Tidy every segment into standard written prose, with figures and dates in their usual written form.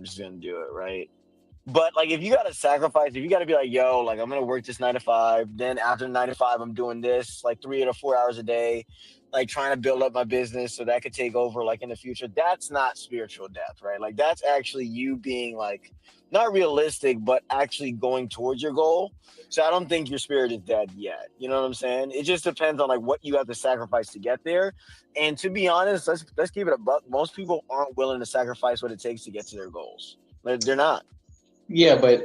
just gonna do it, right? But like, if you gotta sacrifice, if you gotta be like, yo, like I'm gonna work this 9 to 5, then after 9 to 5, I'm doing this like 3 to 4 hours a day, like trying to build up my business so that could take over like in the future. That's not spiritual death, right? Like that's actually you being like not realistic, but actually going towards your goal. So I don't think your spirit is dead yet. You know what I'm saying? It just depends on like what you have to sacrifice to get there. And to be honest, let's keep it a buck. Most people aren't willing to sacrifice what it takes to get to their goals. They're not. Yeah, but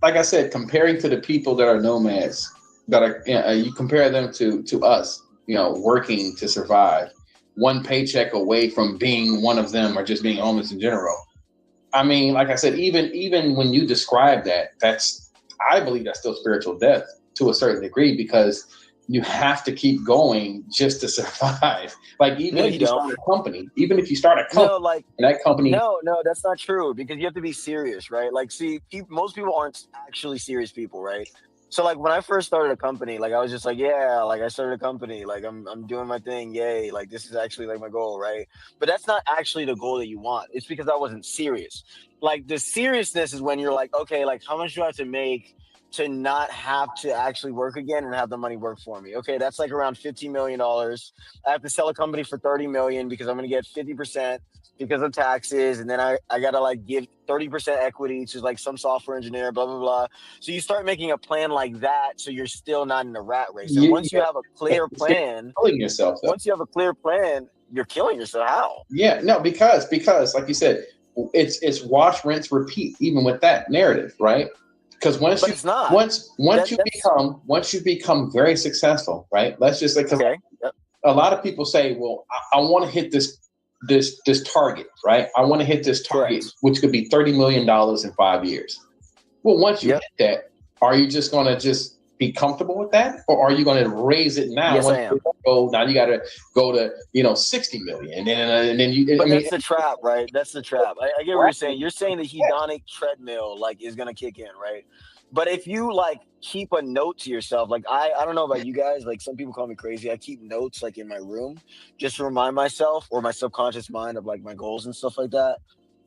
like I said, comparing to the people that are nomads, that are you compare them to us, working to survive, one paycheck away from being one of them or just being homeless in general. I mean, like I said, even when you describe that, I believe that's still spiritual death to a certain degree, because you have to keep going just to survive. Like No, you don't. even if you start a company, No, like and that company, no, that's not true because you have to be serious, right? Like, see, most people aren't actually serious people, right? So, like, when I first started a company, like, I was just like, yeah, like, I started a company, like, I'm doing my thing, yay, like, this is actually like my goal, right? But that's not actually the goal that you want. It's because I wasn't serious. Like, the seriousness is when you're like, okay, like, how much do I have to make to not have to actually work again and have the money work for me? Okay, that's like around $15 million. I have to sell a company for 30 million because I'm going to get 50% because of taxes, and then I gotta like give 30% equity to like some software engineer, blah blah blah. So you start making a plan like that, so you're still not in the rat race. And once you have a clear plan, killing yourself though. once you have a clear plan, you're killing yourself. How? Yeah, no, because like you said, it's wash, rinse, repeat. Even with that narrative, right? Because But it's not. Once you become very successful, right? Let's just say, because Okay. Yep. a lot of people say, well, I want to hit this target, right? I want to hit this target, Correct. which could be $30 million in 5 years. Well, once you Yep. hit that, are you just going to just be comfortable with that, or are you going to raise it now? Yes, I Once you am. go, now you got to go to 60 million, and then you. I But mean, that's the trap, right? That's the trap. I get what you're saying. You're saying the hedonic treadmill like is gonna kick in, right? But if you like keep a note to yourself, like I don't know about you guys, like some people call me crazy. I keep notes like in my room just to remind myself or my subconscious mind of like my goals and stuff like that.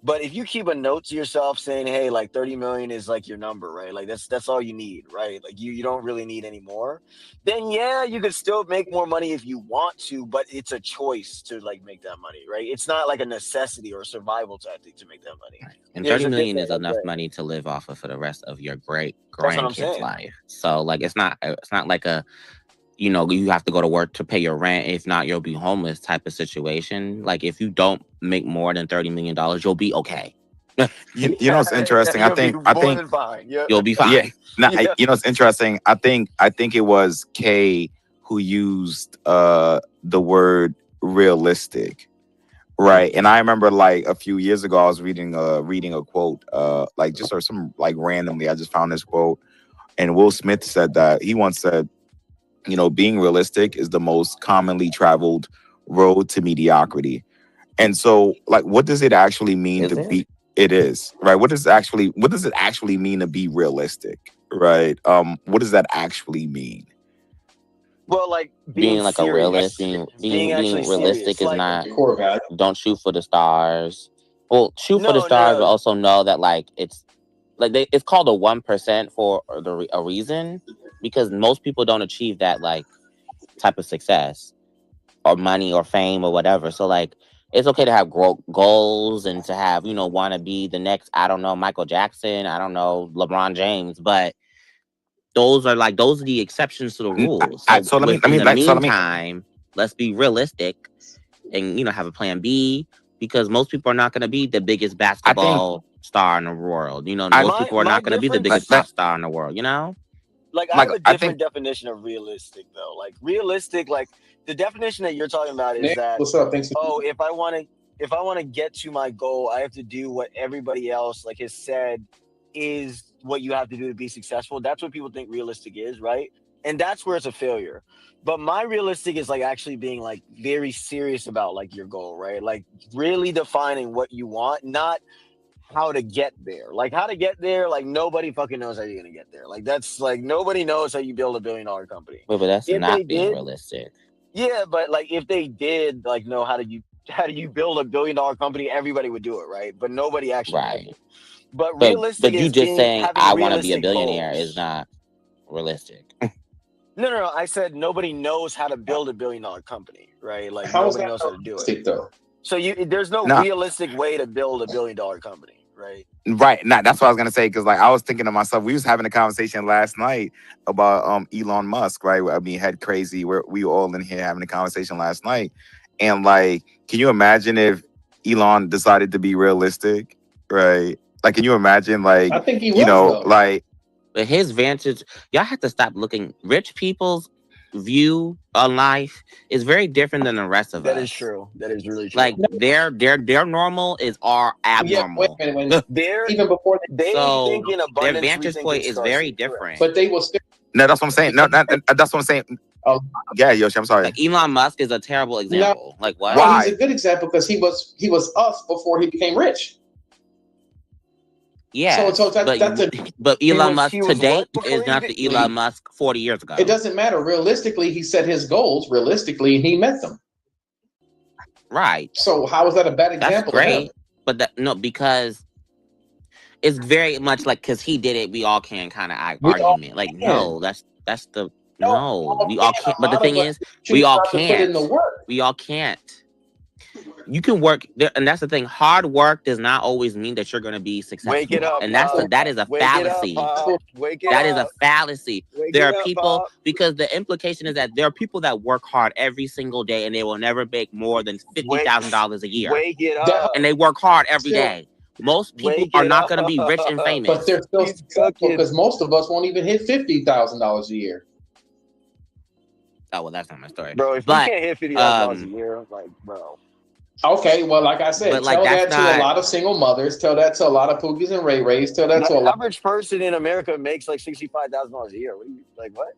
But if you keep a note to yourself saying, hey, like 30 million is like your number, right? Like that's all you need, right? Like you don't really need any more. Then yeah, you could still make more money if you want to, but it's a choice to like make that money, right? It's not like a necessity or a survival tactic to make that money. Right. And There's 30 a million is difference, enough right? money to live off of for the rest of your great That's what I'm grandkids' saying. life. So like it's not like you have to go to work to pay your rent. If not, you'll be homeless type of situation. Like if you don't make more than $30 million, you'll be okay. You know what's interesting? I You'll be think I more think than fine. Yep. You'll be yeah. fine. Now, Yeah. you know what's interesting? I think it was Kay who used the word realistic, right? And I remember like a few years ago, I was reading a quote, like just or some like randomly, I just found this quote, and Will Smith said that he once said, being realistic is the most commonly traveled road to mediocrity. And so, like, what does it actually mean Is to it? be? It is right. What does it actually mean to be realistic? Right. What does that actually mean? Well, like being Being like a realist, serious, being being actually realistic serious. is Like not core value. don't shoot for the stars. Well, shoot for the no, no, stars, but no. also know that like it's called a 1% for a reason, because most people don't achieve that like type of success or money or fame or whatever. So like it's okay to have goals and to have want to be the next, I don't know, Michael Jackson, I don't know, LeBron James, but those are the exceptions to the N- rules. I, So so let me with let in me the like so let me. meantime, let's be realistic and have a plan B, because most people are not going to be the biggest I think basketball star in the world. I Most My people are my not going to be the like biggest difference, pop that. star in the world. like I have Michael, a I think different definition of realistic though. Like realistic, like the definition that you're talking about is Nick, that, what's up? Thanks. oh, if I want to get to my goal, I have to do what everybody else like has said is what you have to do to be successful. That's what people think realistic is, right? And that's where it's a failure. But my realistic is like actually being like very serious about like your goal, right? Like really defining what you want, not how to get there. Like how to get there, like nobody fucking knows how you're gonna get there. Like that's like nobody knows how you build a $1 billion company. But that's If they not being did, realistic. yeah, but like if they did like know how to how do you build $1 billion company, everybody would do it, right? But nobody actually does Right. it. But But realistic you is just saying having I want to be a realistic billionaire is goals. not realistic. No. I said nobody knows how to build $1 billion company, right? Like How is nobody that knows how to do it. realistic though? So there's no No, realistic way to build $1 billion company, right? right. Nah, that's what I was gonna say because like I was thinking to myself, we was having a conversation last night about Elon Musk, right? I mean, head crazy. We were all in here having a conversation last night, and like, can you imagine if Elon decided to be realistic, right? Like, can you imagine, I like, think he was though. like, But his vantage, y'all have to stop looking. Rich people's view on life is very different than the rest of That is us. true. That is really true. Like their normal is our Yeah, wait abnormal. a minute. They're Even before they So think in their abundance, we vantage think in point is very scarcity. Correct. different. but they will still no, that's what I'm saying. No, that's what I'm saying. uh, Yeah, Yoshi, I'm sorry. Like Elon Musk is a terrible no, example. Like what? no, he's a Why? good example because he was us before he became rich. Yes, So that's a but He Elon was Musk he was today what before is he not be- the Elon Musk 40 years ago. it doesn't matter. Realistically, he set his goals realistically and he met them. Right. So how is that a bad That's example of him? great. But because it's very much like because he did it, we all can kind of We all argument. Like, can. no, that's the No, no, we we all can. can't. A But the lot of thing us is, choose we all not to put in can't. the work. We all can't. You can work there, and that's the thing. Hard work does not always mean that you're going to be Wake it successful, up, and Pop. that is a Wake it up, fallacy. Pop. Wake it That is a up. fallacy. Wake There it are up, people Pop. because the implication is that there are people that work hard every single day and they will never make more than $50,000 a year, Wake it That up. and they work hard every still, day. Most people Wake are it not going to be rich and up. but famous. they're still He's successful cooking. because most of us won't even hit $50,000 a year. Oh well, that's not my story. Bro, if you But can't hit $50,000 a year, like, bro. Okay, well, like I said, but like tell that's that to a not. lot of single mothers. Tell that to a lot of Pookies and Ray Rays. Tell that to a The lot. average person in America makes like $65,000 a year. What do you like? What?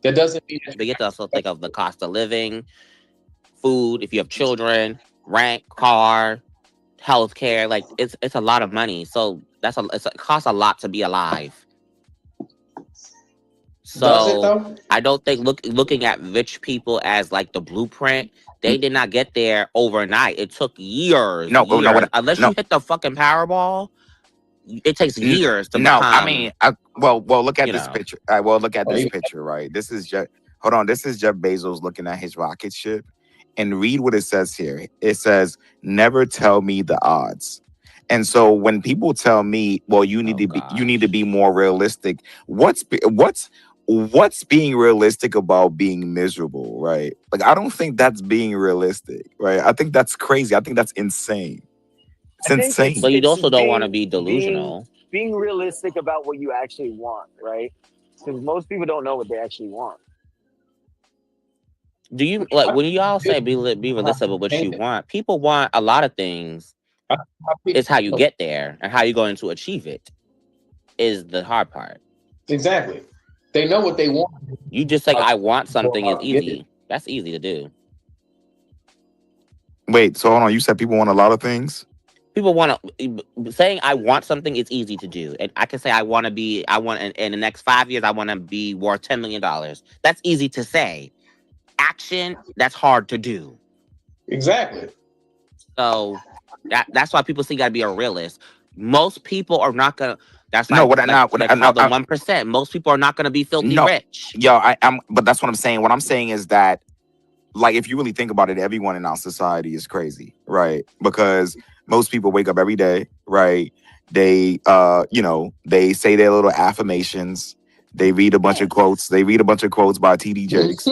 That doesn't mean that They get to also think of the cost of living, food. If you have children, rent, car, healthcare. Like it's a lot of money. So it costs a lot to be alive. does it So though? I don't think looking at rich people as like the blueprint. They did not get there overnight. It took years. No, no, what? Unless No, you hit the fucking Powerball, it takes years to no. I become. mean, well, look at You this know, picture. Well, look at Oh, this you- picture, right? This is Jeff. Hold on. This is Jeff Bezos looking at his rocket ship, and read what it says here. It says, "Never tell me the odds." And so when people tell me, "Well, you need to gosh. be more realistic," what's being realistic about being miserable, right? Like, I don't think that's being realistic, right? I think that's crazy. I think that's insane. It's I think it's But insane. you it's also don't want to being be being delusional. being realistic about what you actually want, right? Because most people don't know what they actually want. Do you like when y'all say be realistic how about what you people- want? People want a lot of things. how people- It's how you get there and how you're going to achieve it is the hard part. Exactly. They know what they want. You just say I want something is How to get easy. That's easy to do. Wait, so hold on. You said people want a lot of things? People want to saying I want something is easy to do, and I can say I want in the next 5 years I want to be worth $10 million. That's easy to say. Action, that's hard to do. Exactly. So that's why people say you got to be a realist. Most people are not gonna. That's No, like what I not what they I call no, the 1%. Most people are not gonna be filthy no, rich. yo, I'm, but that's what I'm saying. What I'm saying is that, like, if you really think about it, everyone in our society is crazy, right? Because most people wake up every day, right? They, they say their little affirmations. They read a bunch of quotes. They read a bunch of quotes by TD Jakes,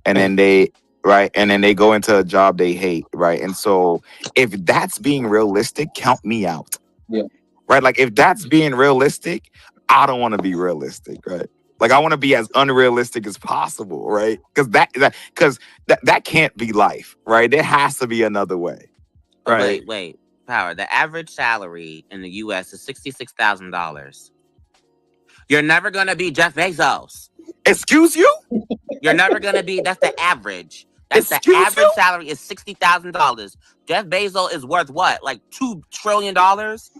and then they go into a job they hate, right? And so, if that's being realistic, count me out. Yeah. Right? Like, if that's being realistic, I don't want to be realistic, right? Like, I want to be as unrealistic as possible, right? Because that can't be life, right? There has to be another way, right? Wait, Power. The average salary in the U.S. is $66,000. You're never gonna be Jeff Bezos. Excuse you? You're never gonna be. That's the average. That's the Excuse average you? salary is $60,000. Jeff Bezos is worth what? Like $2 trillion?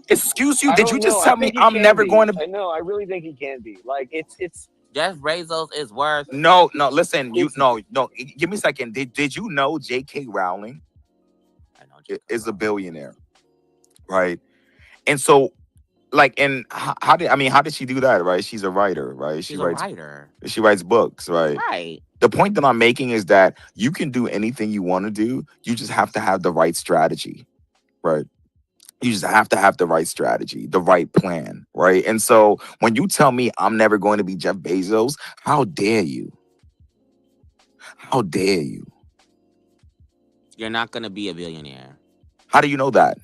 Excuse you? I Did don't you just know. I tell me think he I'm can never be. going to? I know. I really think he can be. Like it's Jeff Bezos is worth. No. Listen, it's no. Give me a second. Did you know J.K. Rowling is a billionaire, right? And so, like, and how did she do that, right? She's a writer, right? She's a writer. She writes books, right? Right. The point that I'm making is that you can do anything you want to do. You just have to have the right strategy, right? You just have to have the right strategy, the right plan, right? And so when you tell me I'm never going to be Jeff Bezos, how dare you? How dare you? You're not gonna be a billionaire. How do you know that?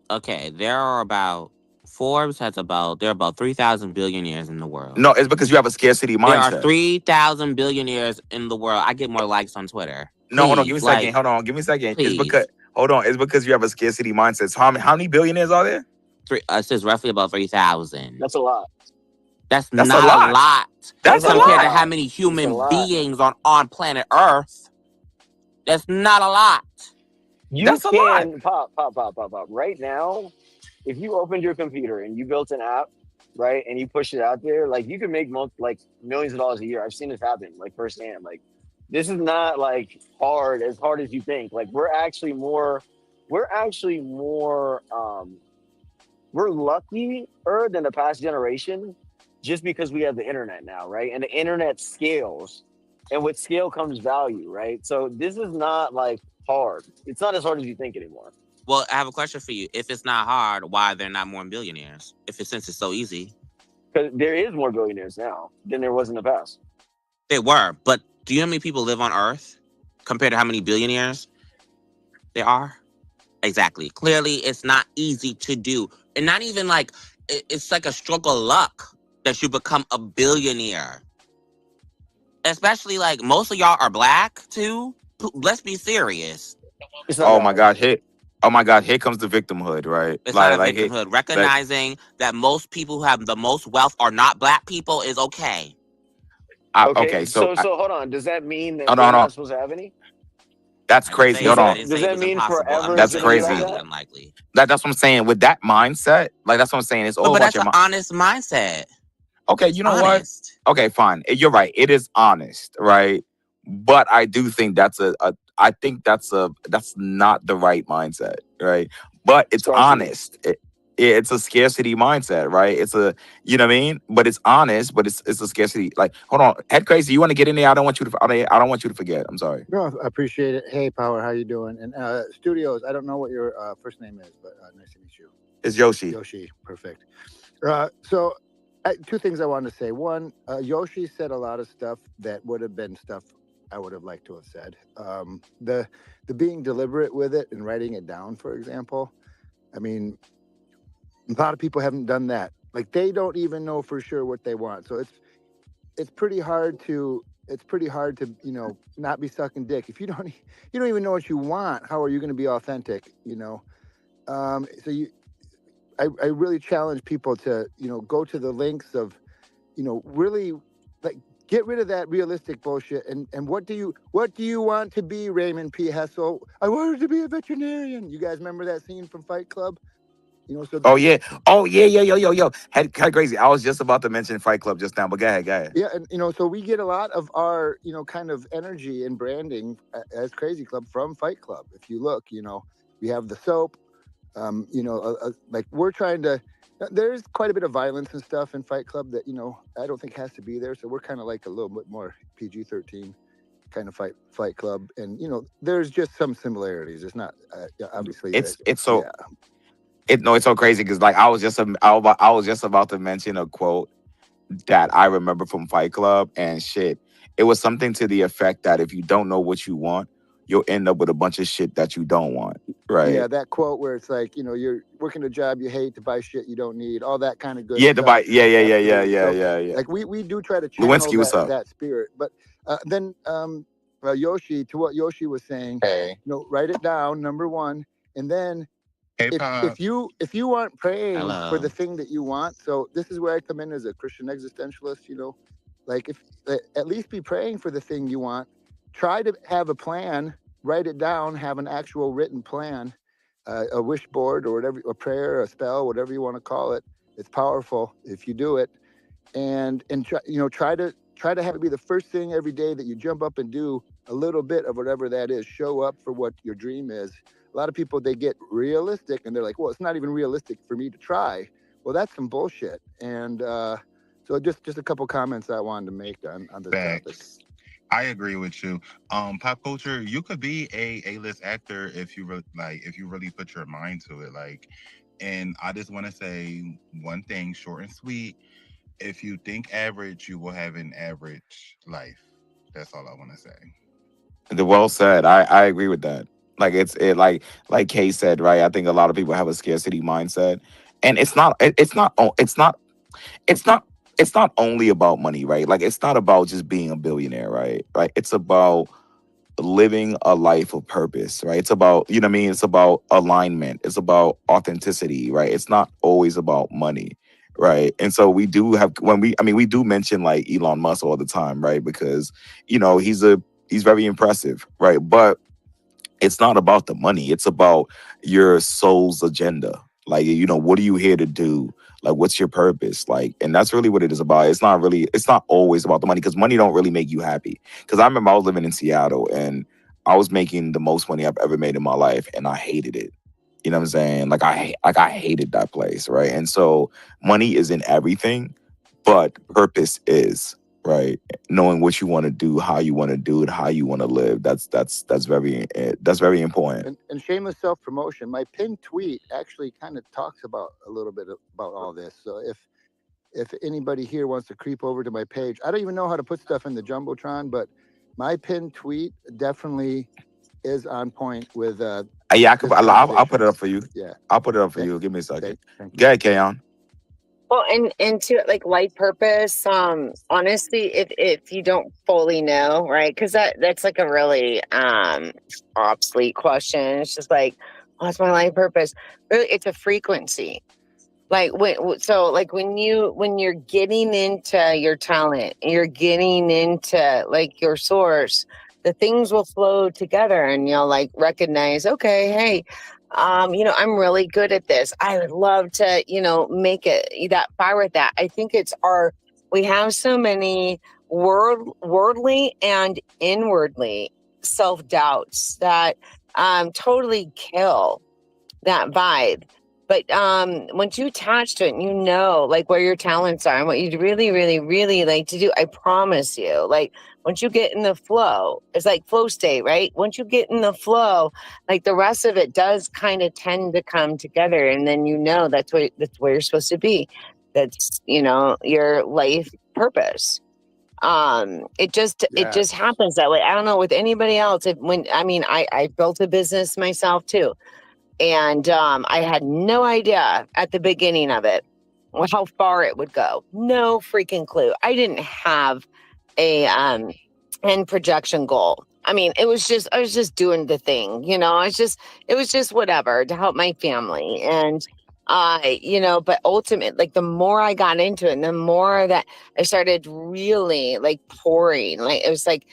Okay, there are about 3,000 billionaires in the world. No, it's because you have a scarcity There are mindset. 3,000 billionaires in the world. I get more likes on Twitter. No, hold on, Please, give me a like, second. Hold on, give me a second. It's please. because hold on, it's because you have a scarcity mindset. So how many billionaires are there? It says roughly about 3,000. That's a lot. That's That's not a lot. a lot That's a compared to lot. how many That's a human lot. beings on planet Earth. That's not a lot. You That's a lot. can pop. Right now, if you opened your computer and you built an app, right, and you push it out there, like you can make like millions of dollars a year. I've seen this happen, like firsthand. Like this is not like as hard as you think. Like we're actually more we're luckier than the past generation just because we have the internet now, right? And the internet scales. And with scale comes value, right? So this is not like hard. It's not as hard as you think anymore. Well, I have a question for you. If it's not hard, why are there not more billionaires? Since it's so easy. Because there is more billionaires now than there was in the past. They were, but do you know how many people live on Earth compared to how many billionaires there are? Exactly. Clearly, it's not easy to do. And not even like, it's like a stroke of luck that you become a billionaire. Especially like most of y'all are black too. Let's be serious. It's not Oh that my hard. God, here comes the victimhood, right? It's not a Like victimhood. Recognizing that most people who have the most wealth are not black people is okay. Okay, so So hold on. Does that mean that hold we're on, hold not on. supposed to have any? That's I didn't crazy. say Hold I on. didn't Does say it that was mean impossible. I'm forever just it's That's saying gonna be it's like crazy. highly that? unlikely. That's what I'm saying. With that mindset, like that's what I'm saying. It's all But about that's your an mind. honest mindset. Okay, It's you know what? honest. Okay, fine. You're right. It is honest, right? But I do think I think that's not the right mindset, right? But it's Scarcity. honest. It's a scarcity mindset, right? It's a, you know what I mean? But it's honest, but it's a scarcity. Like, hold on, head crazy. You want to get in there? I don't want you to. I don't want you to forget. I'm sorry. No, I appreciate it. Hey, Power, how you doing? And Studios, I don't know what your first name is, but nice to meet you. It's Yoshi. Yoshi, perfect. So, two things I wanted to say. One, Yoshi said a lot of stuff that would have been stuff I would have liked to have said. The being deliberate with it and writing it down, for example. I mean, a lot of people haven't done that. Like they don't even know for sure what they want. So it's pretty hard to not be sucking dick if you don't even know what you want. How are you going to be authentic? I really challenge people to go to the lengths of really like get rid of that realistic bullshit and what do you want to be, Raymond P. Hessel? I wanted to be a veterinarian. You guys remember that scene from Fight Club? So Oh yeah. Yo. Head crazy. I was just about to mention Fight Club just now, but go ahead. yeah, and so we get a lot of our kind of energy and branding as Crazy Club from Fight Club. If you look, we have the soap. Like we're trying to. There's quite a bit of violence and stuff in Fight Club that I don't think has to be there. So we're kind of like a little bit more PG-13 kind of Fight Club, and there's just some similarities. It's not obviously. It's so. Yeah. It's so crazy because like I was just about to mention a quote that I remember from Fight Club and shit. It was something to the effect that if you don't know what you want, you'll end up with a bunch of shit that you don't want. Right. Yeah, that quote where it's like, you're working a job you hate to buy shit you don't need, all that kind of good Yeah, stuff. to buy. Yeah. Absolutely. So, like we do try to channel Lewinsky, what's up? that spirit. But then Yoshi, to what Yoshi was saying, Hey. Write it down, number one, and then Hey, if you aren't praying Hello. for the thing that you want, so this is where I come in as a Christian existentialist, like if at least be praying for the thing you want. Try to have a plan, write it down, have an actual written plan, a wish board or whatever, a prayer, a spell, whatever you want to call it. It's powerful if you do it, and try to have it be the first thing every day that you jump up and do a little bit of whatever that is. Show up for what your dream is A lot of people, they get realistic and they're like, well, it's not even realistic for me to try. Well, that's some bullshit. And so just a couple comments I wanted to make on this topic. Facts. I agree with you. Pop culture, you could be a A-list actor if you if you really put your mind to it. Like, and I just want to say one thing, short and sweet. If you think average, you will have an average life. That's all I want to say. The well said. I agree with that. Like like Kay said, right? I think a lot of people have a scarcity mindset, and it's not it's not only about money, right? Like it's not about just being a billionaire, right? Right? It's about living a life of purpose, right? It's about, you know what I mean? It's about alignment. It's about authenticity, right? It's not always about money, right? And so we do have we do mention like Elon Musk all the time, right? Because, he's very impressive, right? But it's not about the money. It's about your soul's agenda. Like, what are you here to do? Like, what's your purpose? Like, and that's really what it is about. It's not always about the money, because money don't really make you happy. Because I remember I was living in Seattle and I was making the most money I've ever made in my life, and I hated it. You know what I'm saying? Like I hated that place, right? And so money isn't everything, but purpose is, right? Knowing what you want to do, how you want to do it, how you want to live. That's very important. And shameless self-promotion, my pinned tweet actually kind of talks about a little bit about all this. So if anybody here wants to creep over to my page, I don't even know how to put stuff in the Jumbotron, but my pinned tweet definitely is on point with Yeah, I'll put it up for you. Yeah, I'll put it up for you. Give me a second. Thank you. Go ahead, Kayon. Well, and to like life purpose, honestly, if you don't fully know, right? Because that's like a really obsolete question. It's just like, what's my life purpose? Really, it's a frequency. Like when you're getting into your talent, you're getting into like your source, the things will flow together, and you'll like recognize, okay, hey, I'm really good at this. I would love to, make it that far with that. I think we have so many worldly and inwardly self-doubts that totally kill that vibe. But once you attach to it and like where your talents are and what you really, really, really like to do, I promise you, like once you get in the flow, it's like flow state, right? Once you get in the flow, like the rest of it does kind of tend to come together. And then that's where you're supposed to be. That's, your life purpose. It just happens that way. I don't know with anybody else. I built a business myself too. And I had no idea at the beginning of it how far it would go. No freaking clue. I didn't have a end projection goal. I was just doing the thing, it was just whatever to help my family. And but ultimately, like the more I got into it and the more that I started really like pouring, like it was like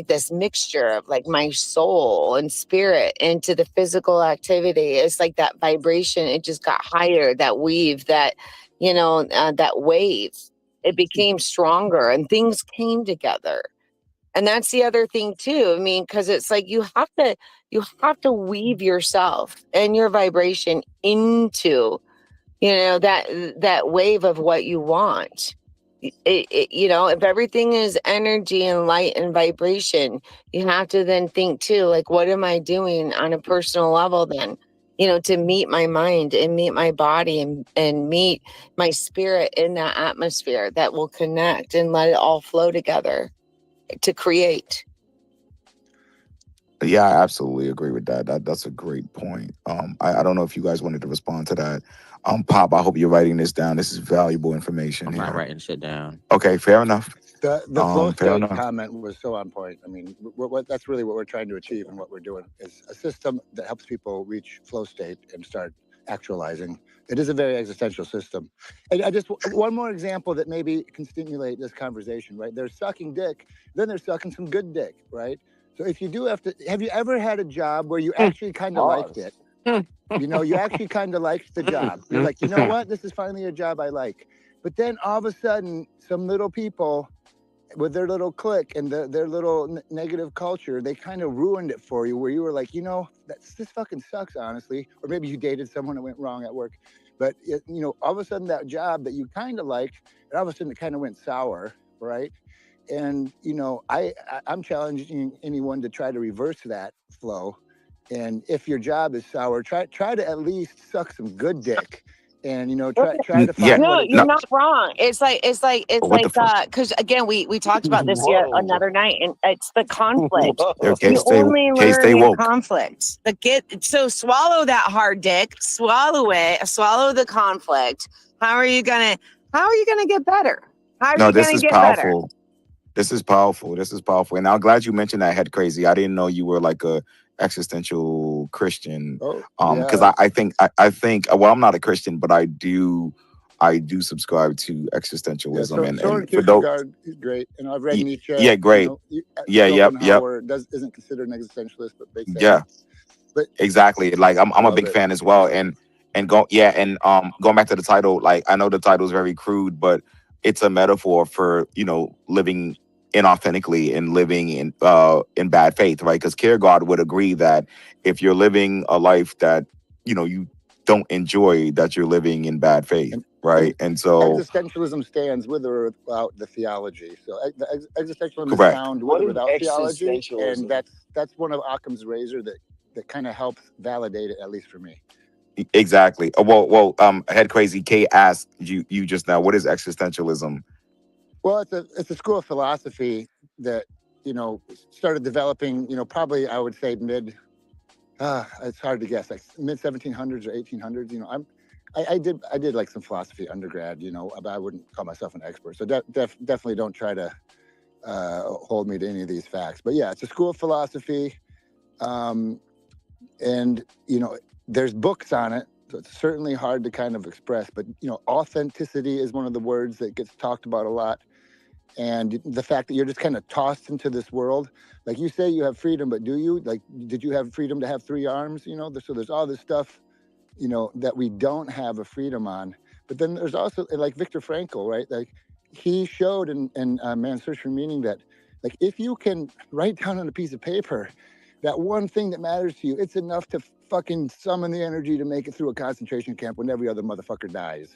this mixture of like my soul and spirit into the physical activity. It's like that vibration. It just got higher, that weave, that wave. It became stronger and things came together. And that's the other thing too. Because it's like you have to weave yourself and your vibration into, that wave of what you want. If everything is energy and light and vibration, you have to then think too, like, what am I doing on a personal level then, to meet my mind and meet my body and meet my spirit in that atmosphere that will connect and let it all flow together to create. Yeah, I absolutely agree with that. That's a great point. I don't know if you guys wanted to respond to that. Pop, I hope you're writing this down. This is valuable information. I'm not writing shit down. Okay, fair enough. The flow fair state enough. comment was so on point. That's really what we're trying to achieve, and what we're doing is a system that helps people reach flow state and start actualizing. It is a very existential system. And I just one more example that maybe can stimulate this conversation, right? They're sucking dick, then they're sucking some good dick, right? So if you do have you ever had a job where you actually kind of liked it? You actually kind of liked the job. You're like, you know what? This is finally a job I like. But then all of a sudden, some little people with their little clique and their little negative culture, they kind of ruined it for you. Where you were like, this fucking sucks, honestly. Or maybe you dated someone that went wrong at work, but all of a sudden that job that you kind of liked, and all of a sudden it kind of went sour, right? And I'm challenging anyone to try to reverse that flow. And if your job is sour, try to at least suck some good dick, and try to Yeah, find No, what you're it's. no, not wrong. what the fuck? Because again, we talked about this yet Whoa. another night, and it's the conflict. Okay, You Whoa. only stay learn in woke. conflict. So swallow that hard dick, swallow it, swallow the conflict. How are you gonna get better? How are No, you this gonna is get better? powerful. This is powerful. This is powerful. And I'm glad you mentioned that head crazy. I didn't know you were like a existential Christian. Oh Because yeah. I think well, I'm not a Christian, but I do subscribe to Yeah, existentialism. so And Soren for those, Kierkegaard is great, and I've read Nietzsche. yeah, great. Yeah, yep, yep, Schopenhauer isn't considered an existentialist, but big fan. yeah, But exactly. Like I'm a love big it. fan as well. And going back to the title, like I know the title is very crude, but it's a metaphor for living inauthentically and living in bad faith, right? Because Kierkegaard would agree that if you're living a life that you don't enjoy, that you're living in bad faith, And right? And so, existentialism stands with or without the theology. So existentialism is correct. found with What or is without theology, and existentialism? that's one of Occam's razor that kind of helps validate it, at least for me. Exactly. Head crazy. Kay asked you just now, what is existentialism? Well, it's a school of philosophy that started developing. Probably I would say mid. It's hard to guess, like mid 1700s or 1800s. I did like some philosophy undergrad. But I wouldn't call myself an expert. So definitely don't try to hold me to any of these facts. But yeah, it's a school of philosophy, and there's books on it. So it's certainly hard to kind of express. But authenticity is one of the words that gets talked about a lot. And the fact that you're just kind of tossed into this world, like you say, you have freedom, but do you? Like, did you have freedom to have three arms? So there's all this stuff, that we don't have a freedom on. But then there's also like Viktor Frankl, right? Like he showed in Man's Search for Meaning that, like, if you can write down on a piece of paper that one thing that matters to you, it's enough to fucking summon the energy to make it through a concentration camp when every other motherfucker dies.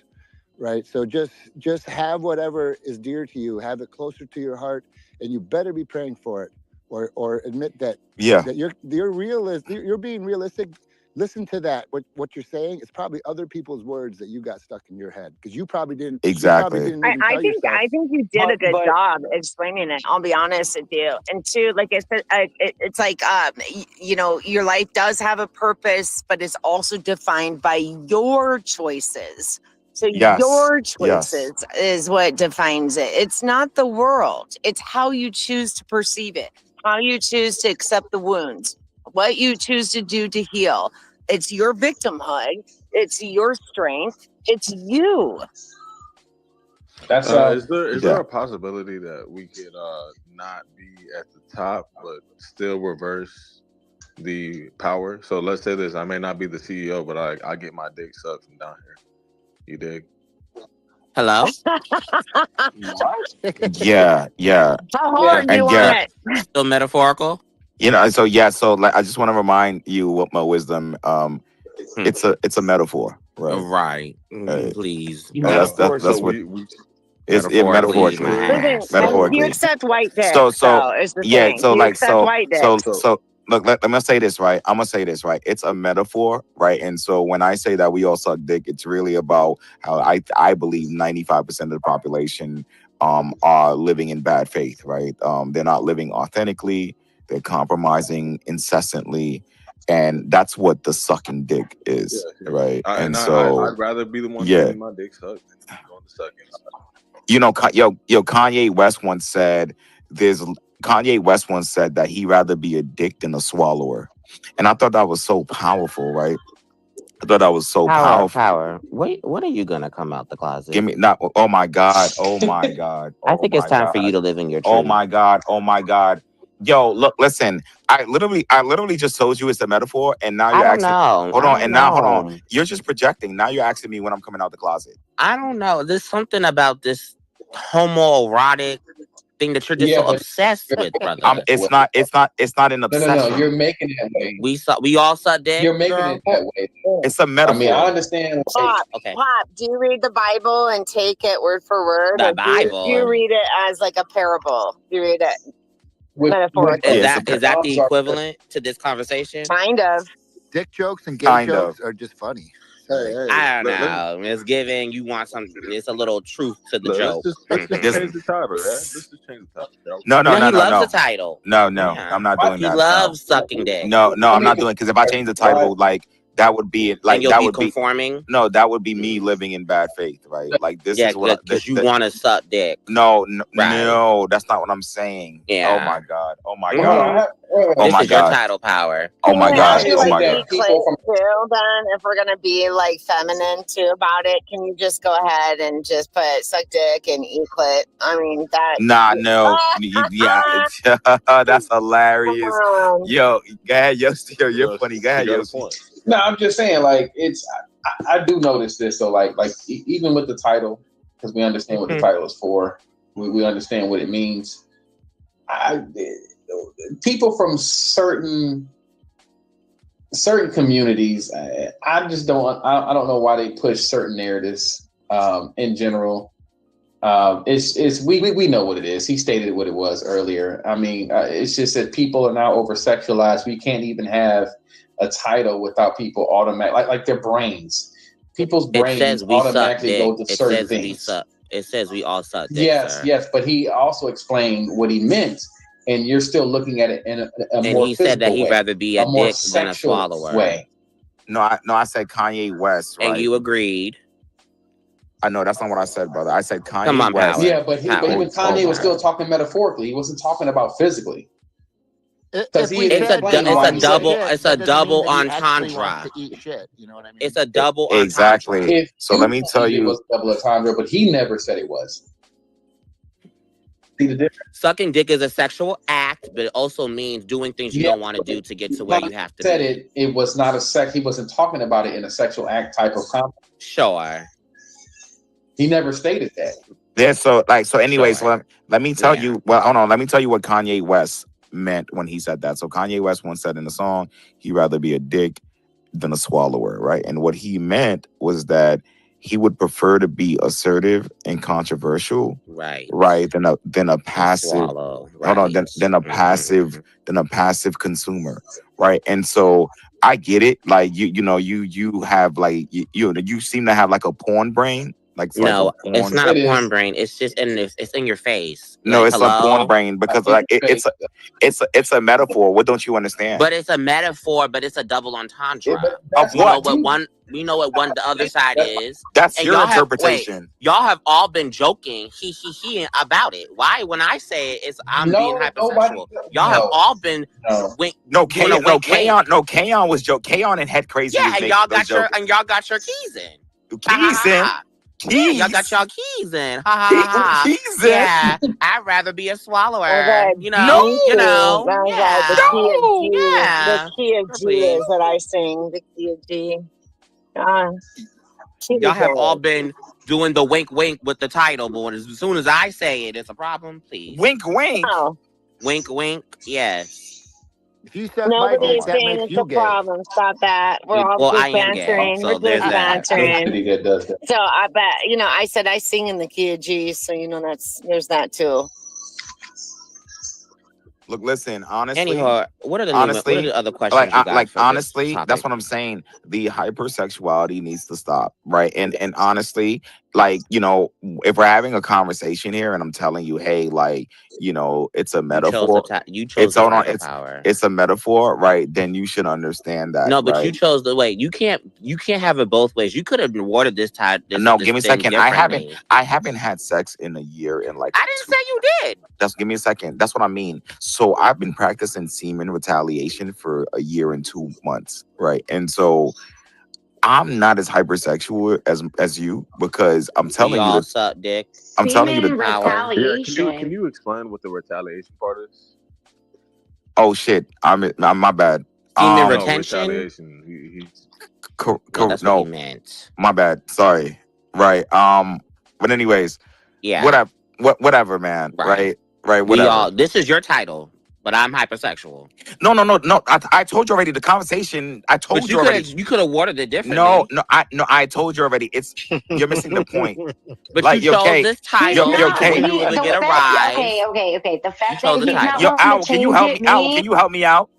Right. So just have whatever is dear to you, have it closer to your heart, and you better be praying for it, or admit that Yeah, you're realist, you're being realistic. Listen to that. What you're saying is probably other people's words that you got stuck in your head, because you probably didn't exactly. even tell yourself. I think you did But a good but job explaining it. I'll be honest with you. And two, like I said, it's like your life does have a purpose, but it's also defined by your choices. So Yes, your yes, choices is what defines it. It's not the world. It's how you choose to perceive it, how you choose to accept the wounds, what you choose to do to heal. It's your victimhood. It's your strength. It's you. That's Is there yeah. a possibility that we could not be at the top but still reverse the power? So let's say this: I may not be the CEO, but I get my dick sucked from down here. You dig? Hello? what? Yeah, yeah, How Yeah. hard do you and want yeah, it? Still metaphorical? so yeah, so like I just want to remind you what my wisdom. Hmm. It's a metaphor, right? Right. Uh, Please. Metaphor. So that's what we it's it Metaphorically, my metaphorically, Listen, ass. do you metaphorically. accept white So dicks, so though, is the yeah, thing. so Do you like accept so white so dicks? so so look, let me say this, right? I'm gonna say this, right? It's a metaphor, right? And so when I say that we all suck dick, it's really about how I believe 95% of the population are living in bad faith, right? They're not living authentically, they're compromising incessantly, and that's what the sucking dick yeah, is, yeah. right? And I'd so rather be the one yeah, getting my dick sucked than doing the sucking. Kanye West once said there's Kanye West once said that he'd rather be a dick than a swallower. And I thought that was so powerful, right? I thought that was so powerful. Power. Wait, when are you gonna come out the Give closet? me not oh my God, oh my God, I oh think it's my time for you God, to live in your oh truth. my God, oh my God. Yo, look, listen. I literally just told you it's a metaphor, and now I you're don't asking. know. Hold I on, don't and now hold on. know. You're just projecting. Now you're asking me when I'm coming out the closet. I don't know. There's something about this homoerotic thing that you're just Yeah, so but obsessed you're with, making it brother. that It's way. not. It's not an No, no, no. You're obsession. making it that way. We all suck dick, You're making girl. it that way. It's a I mean, I metaphor. understand. Like, Pop, Okay. Pop, do you read the Bible and take it word for word, The or do you Bible. read it as like a parable? Do you read it with metaphorically? Yeah, Is that the moms are equivalent to this conversation? Kind of. Dick jokes and gay kind of. jokes are just funny. Hey, Sorry. hey, I don't let, let, know. It's giving you want something. It's a little truth to the let's joke. just This- change the title, right? Let's just change the title. Y'all No, no, No, no, he no, loves the no, title. no. Yeah. I'm not Why- doing He that. loves sucking dick. No, Let I'm me not doing because if I change the title, like that would be And you'll be that would be conforming. no, that would be me living in bad faith, right? Like this Yeah, is what because you want to suck dick. no, Right. no, that's not what I'm saying. Yeah. Oh my god. Oh my Mhm. Well, hold god. on. Wait, Oh This my is your god. title power. Oh Can my we god. actually Why Oh is like it my that be god. people from too then? If we're gonna be like feminine too about it, can you just go ahead and just put suck dick and eat clit? I mean that. Nah, no, yeah, that's hilarious. Yo, go ahead, Yosti. You're Yo, funny. Go she ahead, got a Yosti. point. No, I'm just saying, like, it's. I do notice this, though, like even with the title, because we understand what the title is for, we understand what it means. People from certain communities, I just don't. I don't know why they push certain narratives. In general, it's we know what it is. He stated what it was earlier. I mean, it's just that people are now over sexualized. We can't even have a title without people automatic like their brains. People's It says brains we suck automatically dick. go to It certain says we things. suck. It says we all suck dick, Yes, sir. yes, but he also explained what he meant, and you're still looking at it in a And more he said that physical he'd way, rather be a more dick than a sexual swallower. way. No, I said Kanye West, right? And you agreed. I know that's not what I said, brother. I said Kanye Come on, West. Power. Yeah, but Power. even Kanye was Power. still talking metaphorically. He wasn't talking about physically. If he we didn't said explain he why wants he to said eat it. shit, It's that a doesn't mean double that he actually wants entendre. to eat shit. You know what I mean? It's a double entendre. Exactly. If So let me tell it you, was double entendre, but he never said it was. See the difference? Sucking dick is a sexual act, but it also means doing things you don't want to do to get to where you have to said be. it. It was not a sex. He wasn't talking about it in a sexual act type of context. Sure. He never stated that. yeah. So anyway, Sure. so let me tell Yeah. you. Well, hold on. Let me tell you what Kanye West meant when he said that. So Kanye West once said in the song, he'd rather be a dick than a swallower, right? And what he meant was that he would prefer to be assertive and controversial, Right. than a passive. Swallow. Hold on, Right. than a passive consumer, right? And so I get it. Like you have like you seem to have like a porn brain. Like it's No, like a porn. it's not It a porn is. brain. It's just it's in your face. No, Like, it's a porn hello? brain because In like your face. it's a metaphor. What don't you understand? But it's a metaphor, but it's a double entendre. That's Of what? We know what the other side is. That's And your y'all have interpretation. y'all have all been joking he about it. Why? When I say it, I'm being hypersexual. Y'all have all been No, doing a wink. Kaon was joke. Kaon and Head Crazy Yeah, was and making y'all those got your keys in. keys in. Yeah, y'all got y'all keys in. Ha ha ha ha. Keys in. Yeah, I'd rather be a swallower. Okay, You know. Yeah. the key of G. Yeah. The key of G Please. is that I sing. The key of G. Y'all have all been doing the wink wink with the title, but as soon as I say it, it's a problem. Please. Wink wink. No. Wink wink. Yes. If you suck my Nobody dick, is that saying makes it's you a gay. problem. Stop that. We're all Well, just I am gay, bantering. so We're there's just that. bantering. That does that. So I bet I said I sing in the key of G, so there's that too. Look, listen, honestly. Anyhow, what are the other questions Like, you got for honestly, this topic? that's what I'm saying. The hypersexuality needs to stop, right? And honestly, like, if we're having a conversation here and I'm telling you, hey, like, it's a metaphor. You chose the title power. It's a metaphor, right? Then you should understand that. No, but right? you chose the way. You can't have it both ways. You could have awarded this title. No, give me a second. I haven't had sex in a year in like. I didn't say you did. Give me a second. That's what I mean. So I've been practicing semen retaliation for a year and 2 months, right? And so I'm not as hypersexual as you because I'm telling you all suck dick. I'm telling you the power. Yeah, can you explain what the retaliation part is? Oh shit! I'm my bad. Semen retention. Retaliation. That's what he meant. My bad. Sorry. Right. But anyways. Yeah. Whatever, man. Right. Right, We whatever. all. This is your title, but I'm hypersexual. No. I told you already. The conversation. I told But you already. you could have worded it differently. No. I told you already. You're missing the point. But Like, you chose Kay, this He's title. yo, not. Kay. You knew it was The gonna get a fact, rise. okay. The fact that chose the he's not title. Yo, wanting Al, to can you change help it me? Al, can means. you help me out?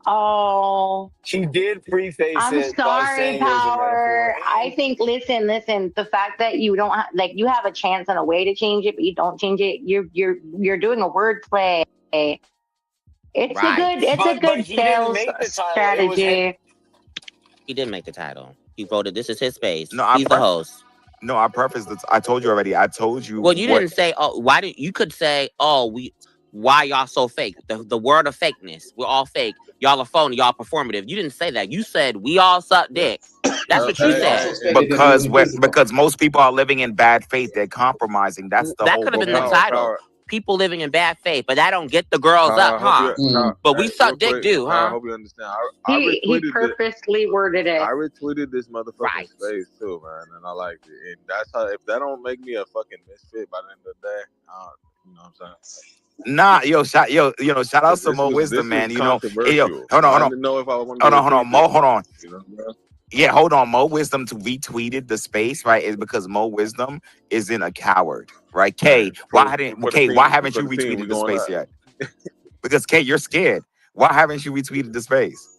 Oh, She did preface I'm it by sorry, saying it was a Power. metaphor. I think. Listen. The fact that you don't like you have a chance and a way to change it, but you don't change it. You're doing a word play. It's a Right. good He didn't sales make the title. strategy. He did make the title. He voted. This is his space. No, He's the host. No, I prefaced it. I told you already. I told you. Well, you didn't say. Oh, why did you could say? Oh, why y'all so fake? The word of fakeness. We're all fake. Y'all are phony. Y'all performative. You didn't say that. You said we all suck dick. That's what you said. Because most people are living in bad faith. They're compromising. That's the That whole could have been the point. title. People living in bad faith, but that don't get the girls up, huh? But we suck dick, do, I huh? hope you understand. He purposely worded it. I retweeted this motherfucking space too, man, and I liked it. And that's how. If that don't make me a fucking misfit by the end of the day, you know what I'm saying? Nah, shout out to Mo Wisdom, man. You know, hey, yo, hold on. Didn't know if I want Hold on, Mo, hold on. You know what I'm Yeah, hold on. Mo Wisdom retweeted the space, right? Is because Mo Wisdom isn't a coward, right? Kay, why haven't you retweeted the space yet? Because Kay, you're scared. Why haven't you retweeted the space?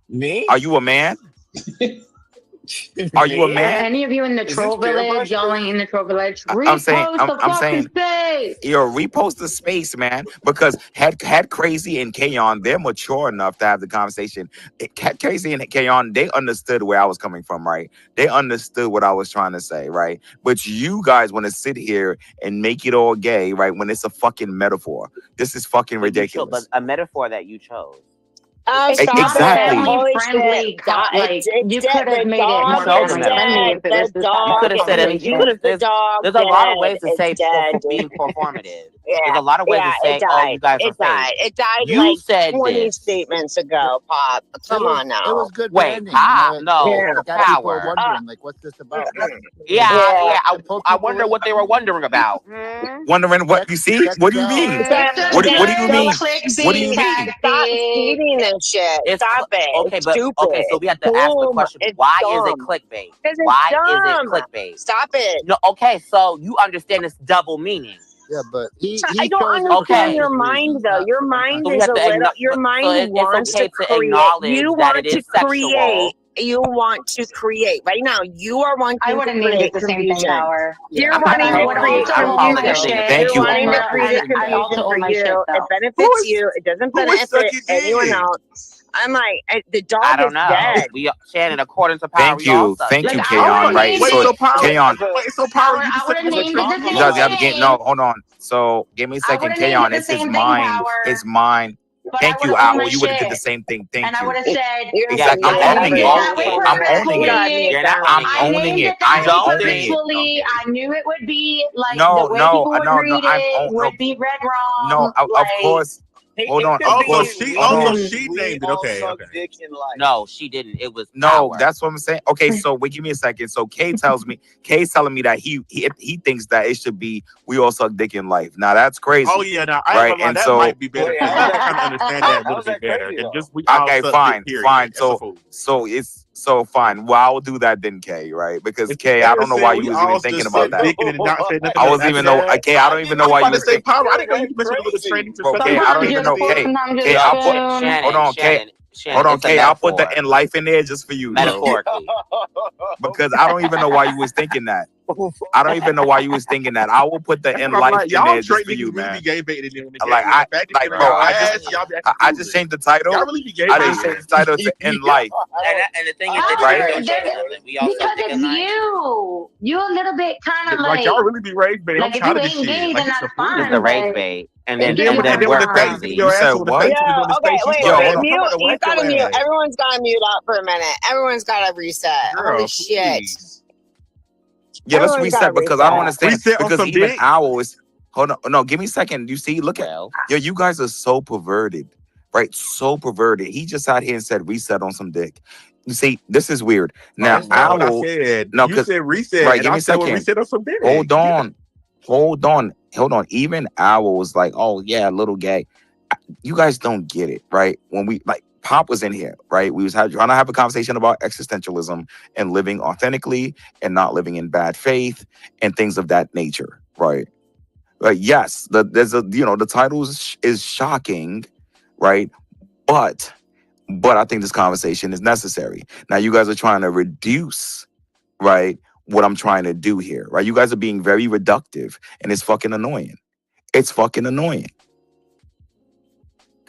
Me? Are you a man? Are you a man? Any of you in the troll village, y'all ain't in the troll village. I'm saying, space. Repost the space, man. Because had Crazy and Kayon, they're mature enough to have the conversation. Had Crazy and Kayon, they understood where I was coming from, right? They understood what I was trying to say, right? But you guys want to sit here and make it all gay, right? When it's a fucking metaphor. This is fucking ridiculous. But a metaphor that you chose. Oh, It's stop exactly. it. Holy friendly. shit. Like you Dead. could have The made it more dog is family friendly if it was dead. The this dog You could have said is anything. the dog. There's a lot of ways to It's say dead, being dude. performative. Yeah, There's a lot of ways to say, it died. you guys are It died. fake. It died You like said 20 this. statements ago, Pop. Come on now. It was good Wait, branding. Pop? No, it got people Power. wondering, like, what's this about? Yeah. I wonder in. what they were wondering about. Wondering what you see? What do you mean? What do you mean? What do you mean? Stop feeding this shit. Stop it. Okay, it's but stupid. okay, so we have to ask the question: why is it clickbait? Why is it clickbait? Stop it. No, okay, so you understand it's double meaning. Yeah, but he I don't understand your mind though. Your mind So we is have a to little. Your mind wants it's okay to to create. acknowledge You that want it to is sexual. create. You want to create right now. You are wanting I would to have named create it the same confusion. thing, Power. You're I'm wanting happy to for you. create I don't follow confusion. anything. Thank You're you. wanting to create a I also confusion own for my shit, you. though. It benefits you. It doesn't benefit anyone dick? else. I'm like, the dog I don't is know. dead. Shannon, according to Power, Thank you, Kayon. Right. Wait, so Power. Kayon, Wait, so Power. I would have named it the you same guys have to get thing. hold on. So give me a second, would've named Kayon. it the It's his same thing, mind. Power. It's mine. But Thank I you, would've owned Owl. my You would have did shit. the same thing. Thank And I you. would have said, Exactly. I'm owning it. I'm owning it. You're not I'm owning it. I am owning it. purposefully. I knew it would be like No, the way no, people would no, read no. it would be read wrong. No, of course. Hold on. Of course. She named it. Okay. No, she didn't. It was No, Power. that's what I'm saying. Okay, so wait, give me a second. So Kay's telling me that he thinks that it should be we all suck dick in life. Now that's crazy. Oh yeah, now right? And that so might be better. I'm trying to understand that a little bit better. And just we all okay, suck fine, dick, fine. period. So fine. Well, I'll do that then, Kay. Right? Because Kay, I don't know why you was even thinking about that. I wasn't even know. Kay, I don't even know why you was thinking. Power. I didn't know you mentioned a little training. Kay, I don't even know. Kay, I'll put. Hold on, Kay. Hold on, Kay. I'll put the in life in there just for you. Metaphorically. Because I don't even know why you was thinking that. I don't even know why you was thinking that. I will put the in life in there just for you, man. I just changed the title. I just changed the title to in life. And the thing is, because it's you. You a little bit kind of like y'all really be rage bait. Like if you ain't gay, then that's fine. It's the rage bait. And then we're we're crazy. You said what? Okay, wait. Mute. You gotta mute. Ass. Everyone's gotta mute out for a minute. Everyone's gotta reset. Girl, Holy shit. Yeah, let's reset because I don't understand. Reset because on even dick? Owl is. Hold on, no, give me a second. You see, look at you guys are so perverted, right? So perverted. He just out here and said reset on some dick. You see, this is weird. Now, Owl. No, because you said reset. Right, give me a second. Reset on some dick. Hold on. hold on. Even Owl was like, oh yeah, little gay. You guys don't get it, right? When we like Pop was in here, right? We was trying to have a conversation about existentialism and living authentically and not living in bad faith and things of that nature, right? Like yes, the title is shocking, right? But I think this conversation is necessary. Now you guys are trying to reduce, right, what I'm trying to do here, right? You guys are being very reductive, and it's fucking annoying. It's fucking annoying.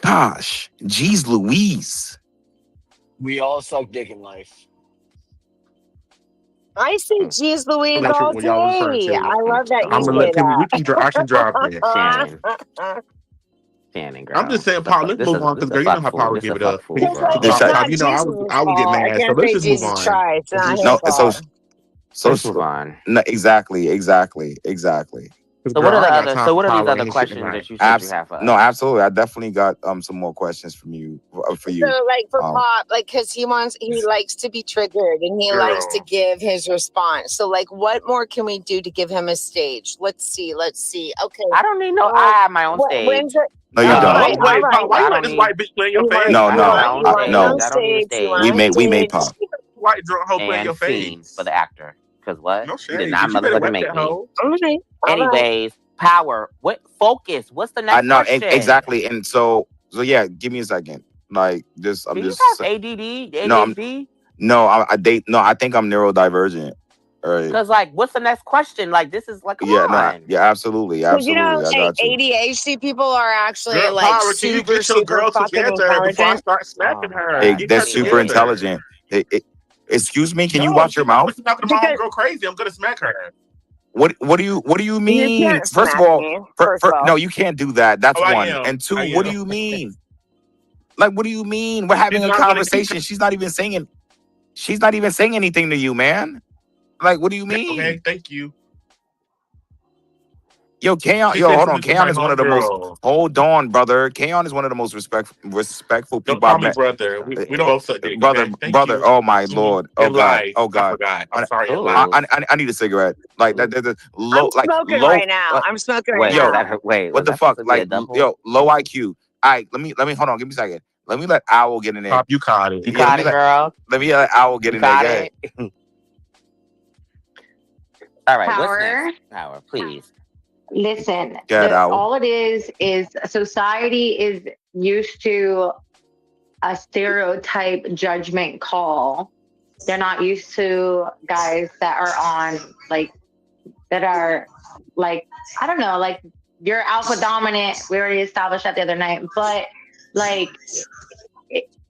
Gosh, geez Louise. We all suck dick in life. I say geez Louise That's all what y'all referring day. to. I love that I'm you gonna say let people. I can drop it. Shannon. Shannon, girl. I'm just saying, Paul. Let's move on because This a girl, you know fuck how fool. Paul would This give a it fuck up. fool, Because bro. like This it's shit- not You know, Jesus' I would get fault. I mad. So can't let's say just move Jesus on. tries. It's not his no, fault. Let's move on. no, exactly. Because So what girl, are I the ain't got other? time So for what are these Paul other ain't shit questions tonight. that you said you have for No, us? absolutely. I definitely got some more questions from you for you. So like for Um, Pop, like because he likes to be triggered and he likes to Girl. give his response. So like what more can we do to give him a stage? Let's see. Okay. I don't need no. I have my own When's stage. it? no, you All don't. right, all Wait, Paul, right. why I you don't let this need. white bitch play in your You want face? No, I have my no, own you want no. no stage. I don't need a stage. You stage. We want a made stage. Pop. White drunk hoe play in your And scene for face. the actor. Because what? No You did shade, not bitch. You better motherfucking wet make that me. hoe. All right, all right. Anyways, Power. What focus? What's the I next know question? exactly, and so yeah. Give me a second. Like this, I'm Do you just have ADD, no, I'm ADHD? no, I think I'm neurodivergent. All right. Because like, what's the next question? Like, this is like, come Yeah, no, on. yeah, absolutely, Because you know, I got you. ADHD people are actually Girl, like Power, can you super, get your super girl fucking together before I intelligent. start Oh smacking my her? Hey, god. Get her that's super Anyways, together. intelligent. Excuse me, can you No, watch your mouth? she's talking to my Because homegirl crazy. I'm gonna smack her. What do you you mean? can't First of smack all, me, first of no, all. you can't do that. That's Oh, I one. am. And two, I what do am. you mean? Like, what do you mean? We're having She's a not gonna keep conversation. She's not even saying anything to you, man. Like, what do you her. Okay, mean? thank you. Yo, Kaon, She yo, said hold she on. was my Kaon is one of the most. homegirl. Hold on, brother. Kaon is one of the most respectful Don't people I've call me met. brother. We don't both suck dick. Brother, Okay, thank you. Oh my lord, oh In god, life, oh I god. forgot. I'm sorry. In oh, life. I need a cigarette. Like that I'm low, like smoking low. right now. I'm smoking right wait, Yo, now. wait, what was the that supposed fuck? to be a Like, double? yo, low IQ. All right, let me hold on. Give me a second. Let me let Owl get in there. Pop, you caught it. You Yeah, caught it, girl. let me let Owl get You in there. caught Go ahead. it. All right, what's Power. next? Power, please. Listen, Go ahead, Owl. all it is society is used to a stereotype judgment call. They're not used to guys that are on that are like, I don't know, like you're alpha dominant. We already established that the other night, but like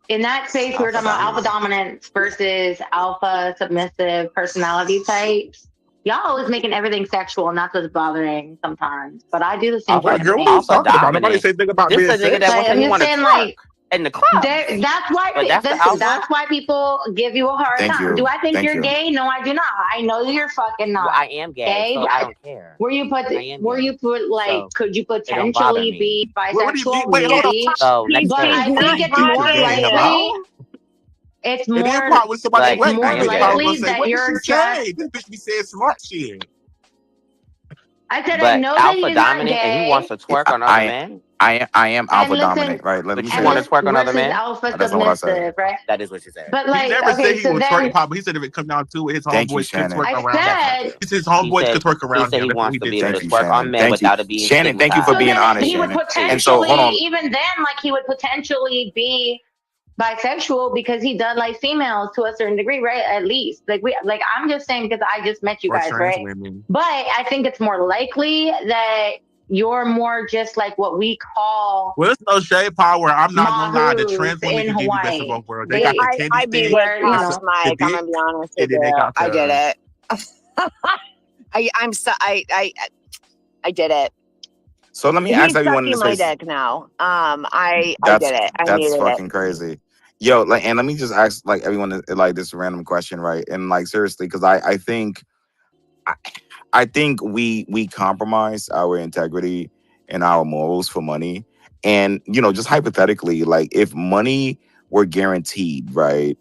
in that space, we were talking about alpha dominance versus alpha submissive personality types. Y'all always making everything sexual, and that's what's bothering sometimes. But I do the same Wait, fucking girl, what are you thing. talking about? Nobody say anything about This being a nigga that sexual. wants I'm to just want to saying, twerk in the club. that's why. But that's the Listen, alpha? that's why people give you a hard Thank time. you. Do I think Thank you're you. gay? No, I do not. I know that you're fucking not. Well, I am gay, so I don't care. Were you put? I am Were gay. you put like? So could you it don't bother potentially me. be What do you mean? bisexual? Wait, hold on. Maybe. So next But stage. I think it's more Gay, likely. hello? It's And then more. Pop, when somebody Like, It's wet me, more I am bitch, Pop gay. was gonna likely say, that what did she you're just. say? This bitch be saying smart shit. I said I But know that alpha he's not dominant and he wants gay. to twerk on other men? I am And alpha listen, dominant, right? Let me But you say and want to this. this twerk on other versus men? alpha That's not what I said. submissive, right? That is what you said. But He like, never said okay, he so would twerk, then Pop, but he said if it come down to it, his Thank you, homeboys could Shannon. twerk I around That's him. not said true. He said his He homeboys said could twerk he around said him. he That's what wants he to did be able Thank to you, say. twerk on Shannon. men without it being Shannon, thank you for so being stigmatized. then honest, he would Shannon. And so hold on. potentially, even then, like he would potentially be bisexual because he does like females to a certain degree, right? At least, like I'm just saying because I just met you Or guys, trans right? women. But I think it's more likely that you're more just like what we call Well, it's no shade power. I'm not gonna lie. The mahus trans women in can give you best of Hawaii. both worlds. They got the candy I beat stick, with where the, Pop's the mic. I'm dick, gonna be honest and with then they you. got I did the. it. I did it. So let me He's ask everyone in sucking this my space. dick now. I did it. I That's needed it. fucking crazy. Yo, like, and let me just ask like everyone like this random question, right? And like seriously, because I think we compromise our integrity and our morals for money. And just hypothetically, like if money were guaranteed, right?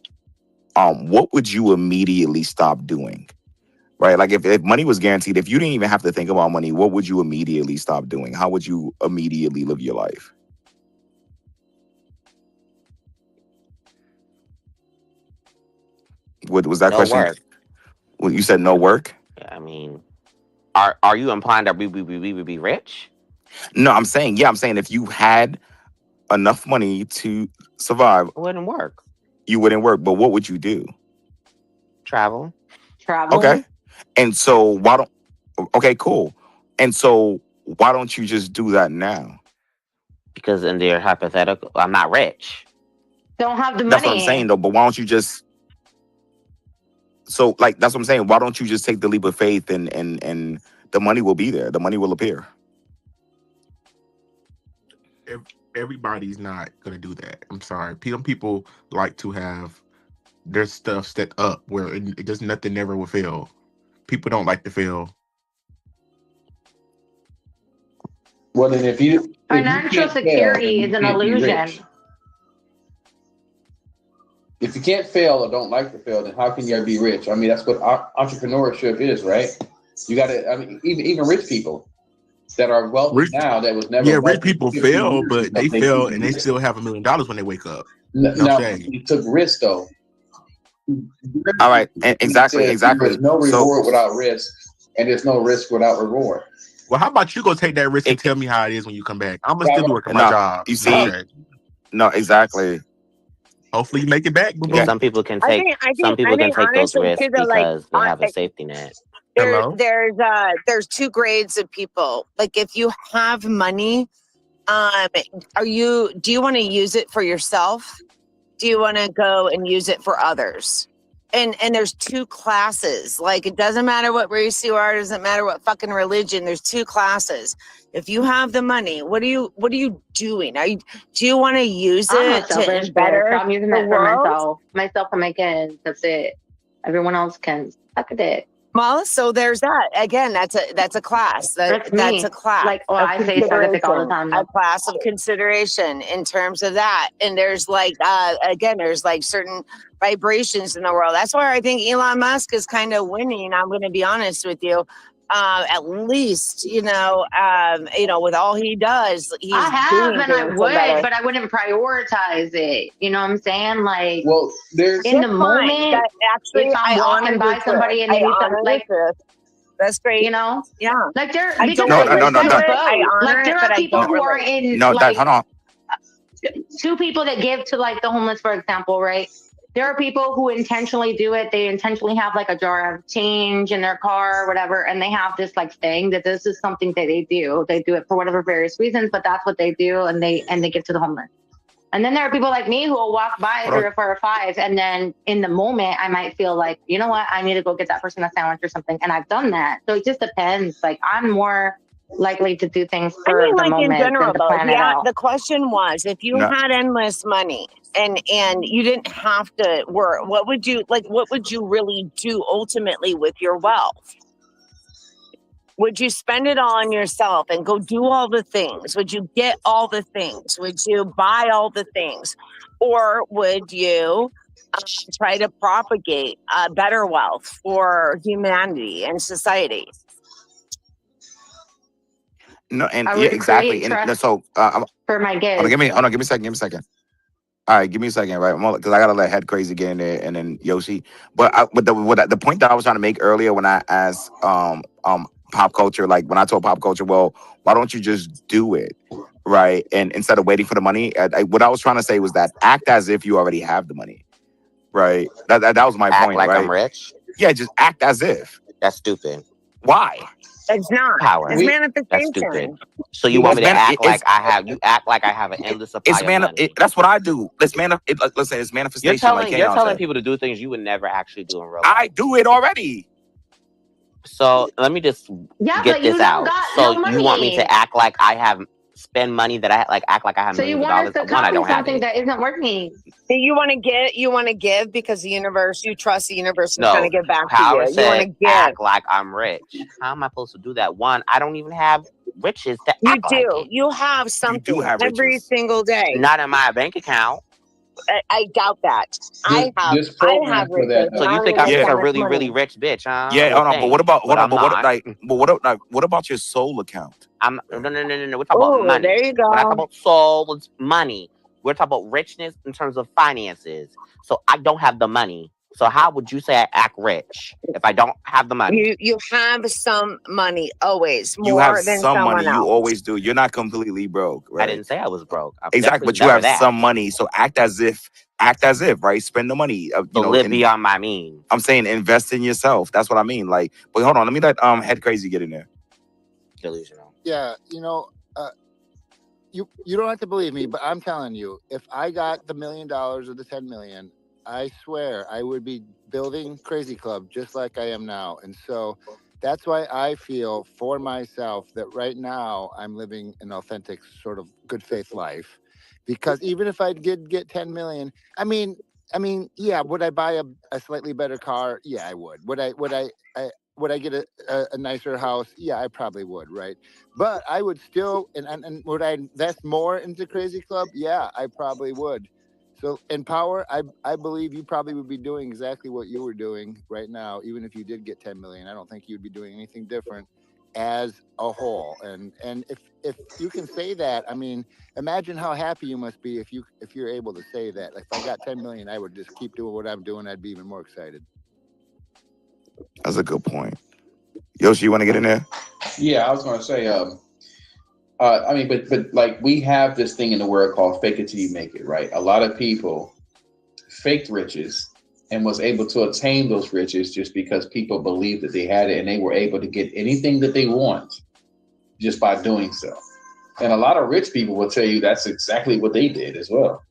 What would you immediately stop doing? right? Like if money was guaranteed, if you didn't even have to think about money, what would you immediately stop doing? How would you immediately live your life? What was that No question? work. Well, you said no work. I mean, are you implying that we would be rich? No, I'm saying if you had enough money to survive, It wouldn't work. you wouldn't work. But what would you do? Travel. Okay, and so why don't? Okay, cool. And so why don't you just do that now? Because in their hypothetical, I'm not rich. Don't have the That's what I'm money. saying though. But why don't you just? So like that's what I'm saying. Why don't you just take the leap of faith and the money will be there. The money will appear. Everybody's not gonna do that. I'm sorry. Some people like to have their stuff set up where it does nothing never will fail. People don't like to fail. Well, then if you Financial can't fail, security then is you an can't be illusion. rich. If you can't fail or don't like to fail, then how can you be rich? I mean, that's what entrepreneurship is, right? You got to. I mean, even rich people that are wealthy Rich, now that was never yeah, rich wealthy people 50 fail, years but ago, they they fail can and be they rich. still have $1 million when they wake up. No Now, shade. you took risk though. All right, and exactly. There's no So reward without risk, and there's no risk without reward. Well, how about you go take that risk and it, tell me how it is when you come back? I'm gonna Right, still be working my no, job. you No see, shade. no, exactly. Hopefully you make it back, boo Yeah, boo. Some people can I take. think I Some think I people can think take those honestly too risks though, like because they have a safety net. Hello. there's two grades of people. Like if you have money, do you want to use it for yourself? Do you want to go and use it for others? And there's two classes. Like it doesn't matter what race you are, it doesn't matter what fucking religion. There's two classes. If you have the money, what are you doing? Do you want to use I'm a it to selfish bitch. better I'm using the it for world? myself and my kids. That's it. Everyone else can suck a dick. Well, so there's that. Again, that's a class. That's That's me. a class Like, oh, of I say suck a dick all the consideration. time. A class of consideration in terms of that. And there's like again, there's like certain vibrations in the world. That's why I think Elon Musk is kind of winning. I'm going to be honest with you. At least, with all he does, he's I have doing and I things would, better. but I wouldn't prioritize it. You know what I'm saying? Like, well, there's in the That's fine. moment, That actually, if I'm I walking honor by your somebody truth. and they I need honor something, like, your truth. That's great. you know, Yeah. like I because don't like, relate no, to there's it. both. I honor Like, there it, but are I people don't who are relate. in no, like hold on. two people that give to like the homeless, for example, right? There are people who intentionally do it. They intentionally have like a jar of change in their car or whatever, and they have this like thing that this is something that they do. They do it for whatever various reasons, but that's what they do, and they give to the homeless. And then there are people like me who will walk by Hold 3 on. or 4 or 5, and then in the moment I might feel like, you know what, I need to go get that person a sandwich or something, and I've done that. So it just depends. Like, I'm more likely to do things I for mean, the like in moment general, than to though, plan it out. the question was, if you No, had endless money and you didn't have to work, what would you really do ultimately with your wealth? Would you spend it all on yourself and go do all the things? Would you get all the things? Would you buy all the things? Or would you try to propagate better wealth for humanity and society? no, and I yeah, would exactly. create And trust so, for my hold kids. give me a second. Give me a second. All right, give me a second, right? Because I gotta let Head Crazy get in there, and then Yoshi. But the point that I was trying to make earlier when I asked pop culture, like when I told pop culture, well, why don't you just do it, right? And instead of waiting for the money, what I was trying to say was that act as if you already have the money, right? That was my Act point, like right? I'm rich. Yeah, just act as if. That's stupid. Why? It's not. Power. It's That's stupid. manifestation. So you want me to act like It's I have? You act like I have an endless supply of money. that's what I do. Listen, it's manifestation, like You're Kayon telling said. people to do things you would never actually do in real life. I do it already. So let me just Yeah, get but you this don't out. got So no you want me money. to act like I have spend money that I act like I have So you millions of want us dollars? to One, I copy don't have something it. that isn't working. You want to give because the universe, you trust the universe is going No, to give back to Power you. You want to said give. act like I'm rich. How am I supposed to do that? One, I don't even have riches to You act like do. it. You have You do something have every riches. single day. Not in my bank account. I doubt that. Just I have program for riches, that and So though. I you don't think even I'm make just Yeah, that a much really, really money. rich bitch, huh? yeah. You Hold on, but think? what about hold But on, I'm but what not. like, what about your soul account? No. We're talking about Oh, there money. you When I talk go. about soul, it's money. We're talking about richness in terms of finances. So I don't have the money. So how would you say I act rich if I don't have the money? You have some money always, You have more than some money. someone You else. always do. You're not completely broke, I right? didn't say I was broke. I'm Exactly, definitely but you never have that. some money, so act as if, right? Spend the money, So live beyond my means. I'm saying invest in yourself. That's what I mean. Like, but hold on, let me let Head Crazy get in there. Delusional. Yeah, you don't have to believe me, but I'm telling you, if I got the $1 million or the 10 million, I swear I would be building Crazy Club just like I am now. And so that's why I feel for myself that right now I'm living an authentic sort of good faith life. Because even if I did get 10 million, yeah, would I buy a slightly better car? Yeah, I would. Would I get a nicer house? Yeah, I probably would, right? But I would still, and would I invest more into Crazy Club? Yeah, I probably would. So in Power, I believe you probably would be doing exactly what you were doing right now, even if you did get 10 million. I don't think you'd be doing anything different as a whole. And if you can say that, I mean, imagine how happy you must be if you're able to say that. Like, if I got 10 million, I would just keep doing what I'm doing. I'd be even more excited. That's a good point. Yoshi, you want to get in there? Yeah, I was going to say, I mean, but like we have this thing in the world called fake it till you make it, right? A lot of people faked riches and was able to attain those riches just because people believed that they had it and they were able to get anything that they want just by doing so. And a lot of rich people will tell you that's exactly what they did as well.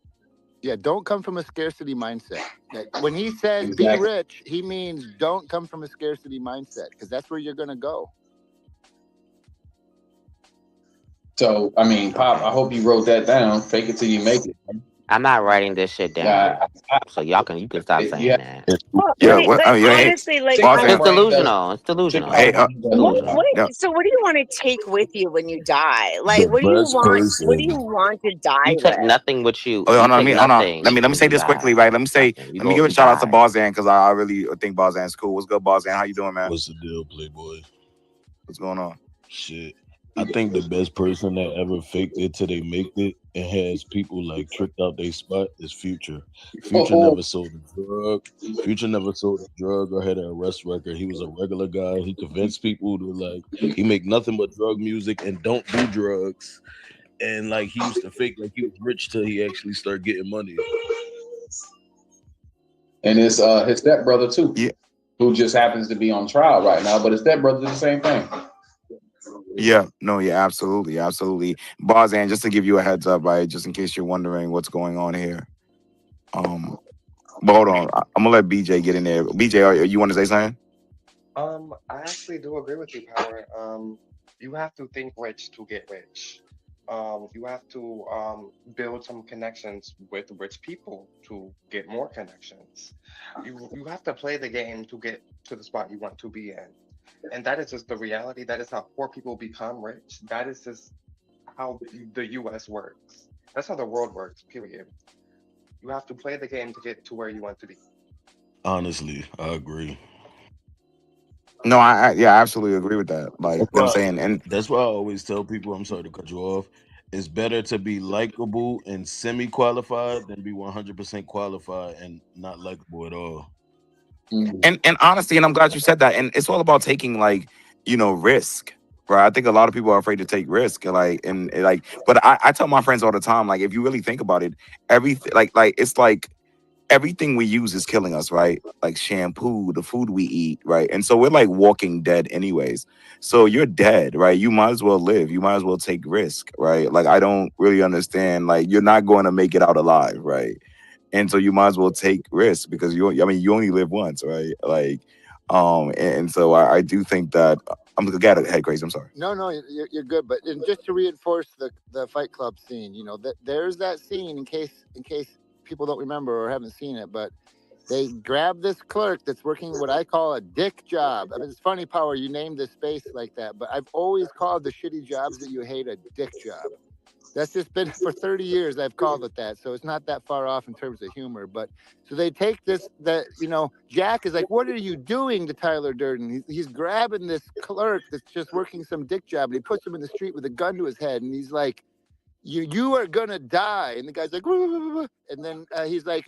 Yeah, don't come from a scarcity mindset. Like, when he says be Exactly. rich, he means don't come from a scarcity mindset, because that's where you're going to go. So, I mean, Pop, I hope you wrote that down. Fake it till you make it. I'm not writing this shit down. So you can stop Yeah, saying that. Well, Yeah. like, What? like I mean, yeah, hey, honestly, like chicken I'm. Boston. It's brain does. delusional. It's Chicken delusional. Hey, brain does What that. Delusional. what? yeah. So what do you want to take with you when you die? Like, The what do you best want? What do you person. want to die You take with? nothing with you. Oh, You hold on, take hold on. nothing Let me when say you this quickly, die. right? Let me Nothing. You give a you shout out to die. Barzan because I really think Barzan's cool. What's good, Barzan? How you doing, man? What's the deal, Playboy? What's going on? Shit. I think the best person that ever faked it till they make it and has people like tricked out their spot is Future. Future Oh, never sold a drug. Future never sold a drug or had an arrest record. He was a regular guy. He convinced people to like he make nothing but drug music and don't do drugs. And like he used to fake like he was rich till he actually started getting money. and his stepbrother too, Yeah, who just happens to be on trial right now. But his stepbrother did the same thing. yeah, no, yeah, absolutely, absolutely. Barzan, just to give you a heads up, right? Just in case you're wondering what's going on here. But hold on, I'm gonna let BJ get in there. BJ, you want to say something? I actually do agree with you, Power. You have to think rich to get rich. You have to build some connections with rich people to get more connections. You have to play the game to get to the spot you want to be in. And that is just the reality. That is how poor people become rich. That is just how the US works. That's how the world works, period. You have to play the game to get to where you want to be. Honestly, I agree. No, yeah, I absolutely agree with that. Like, you know That's what I'm why saying? And that's why I always tell people, I'm sorry to cut you off. It's better to be likable and semi-qualified than be 100% qualified and not likable at all. Mhm. and honestly, and I'm glad you said that. And it's all about taking like, risk. Right. I think a lot of people are afraid to take risk. But I tell my friends all the time, like, if you really think about it, everything like it's like everything we use is killing us, right? Like shampoo, the food we eat, right? And so we're like walking dead anyways. So you're dead, right? You might as well live. You might as well take risk, right? Like, I don't really understand, like, you're not going to make it out alive, right? And so you might as well take risks because you only live once, right? Like, and so I do think that I'm gonna get head crazy. I'm sorry. No, you're good. But and just to reinforce the Fight Club scene, that there's that scene in case people don't remember or haven't seen it, but they grab this clerk that's working what I call a dick job. I mean, it's funny, Power, you named this space like that, but I've always called the shitty jobs that you hate a dick job. That's just been for 30 years. I've called it that. So it's not that far off in terms of humor. But so they take this, that, Jack is like, what are you doing to Tyler Durden? He's grabbing this clerk that's just working some dick job, and he puts him in the street with a gun to his head. And he's like, you are gonna die. And the guy's like, "Wah, wah, wah, wah." And then he's like,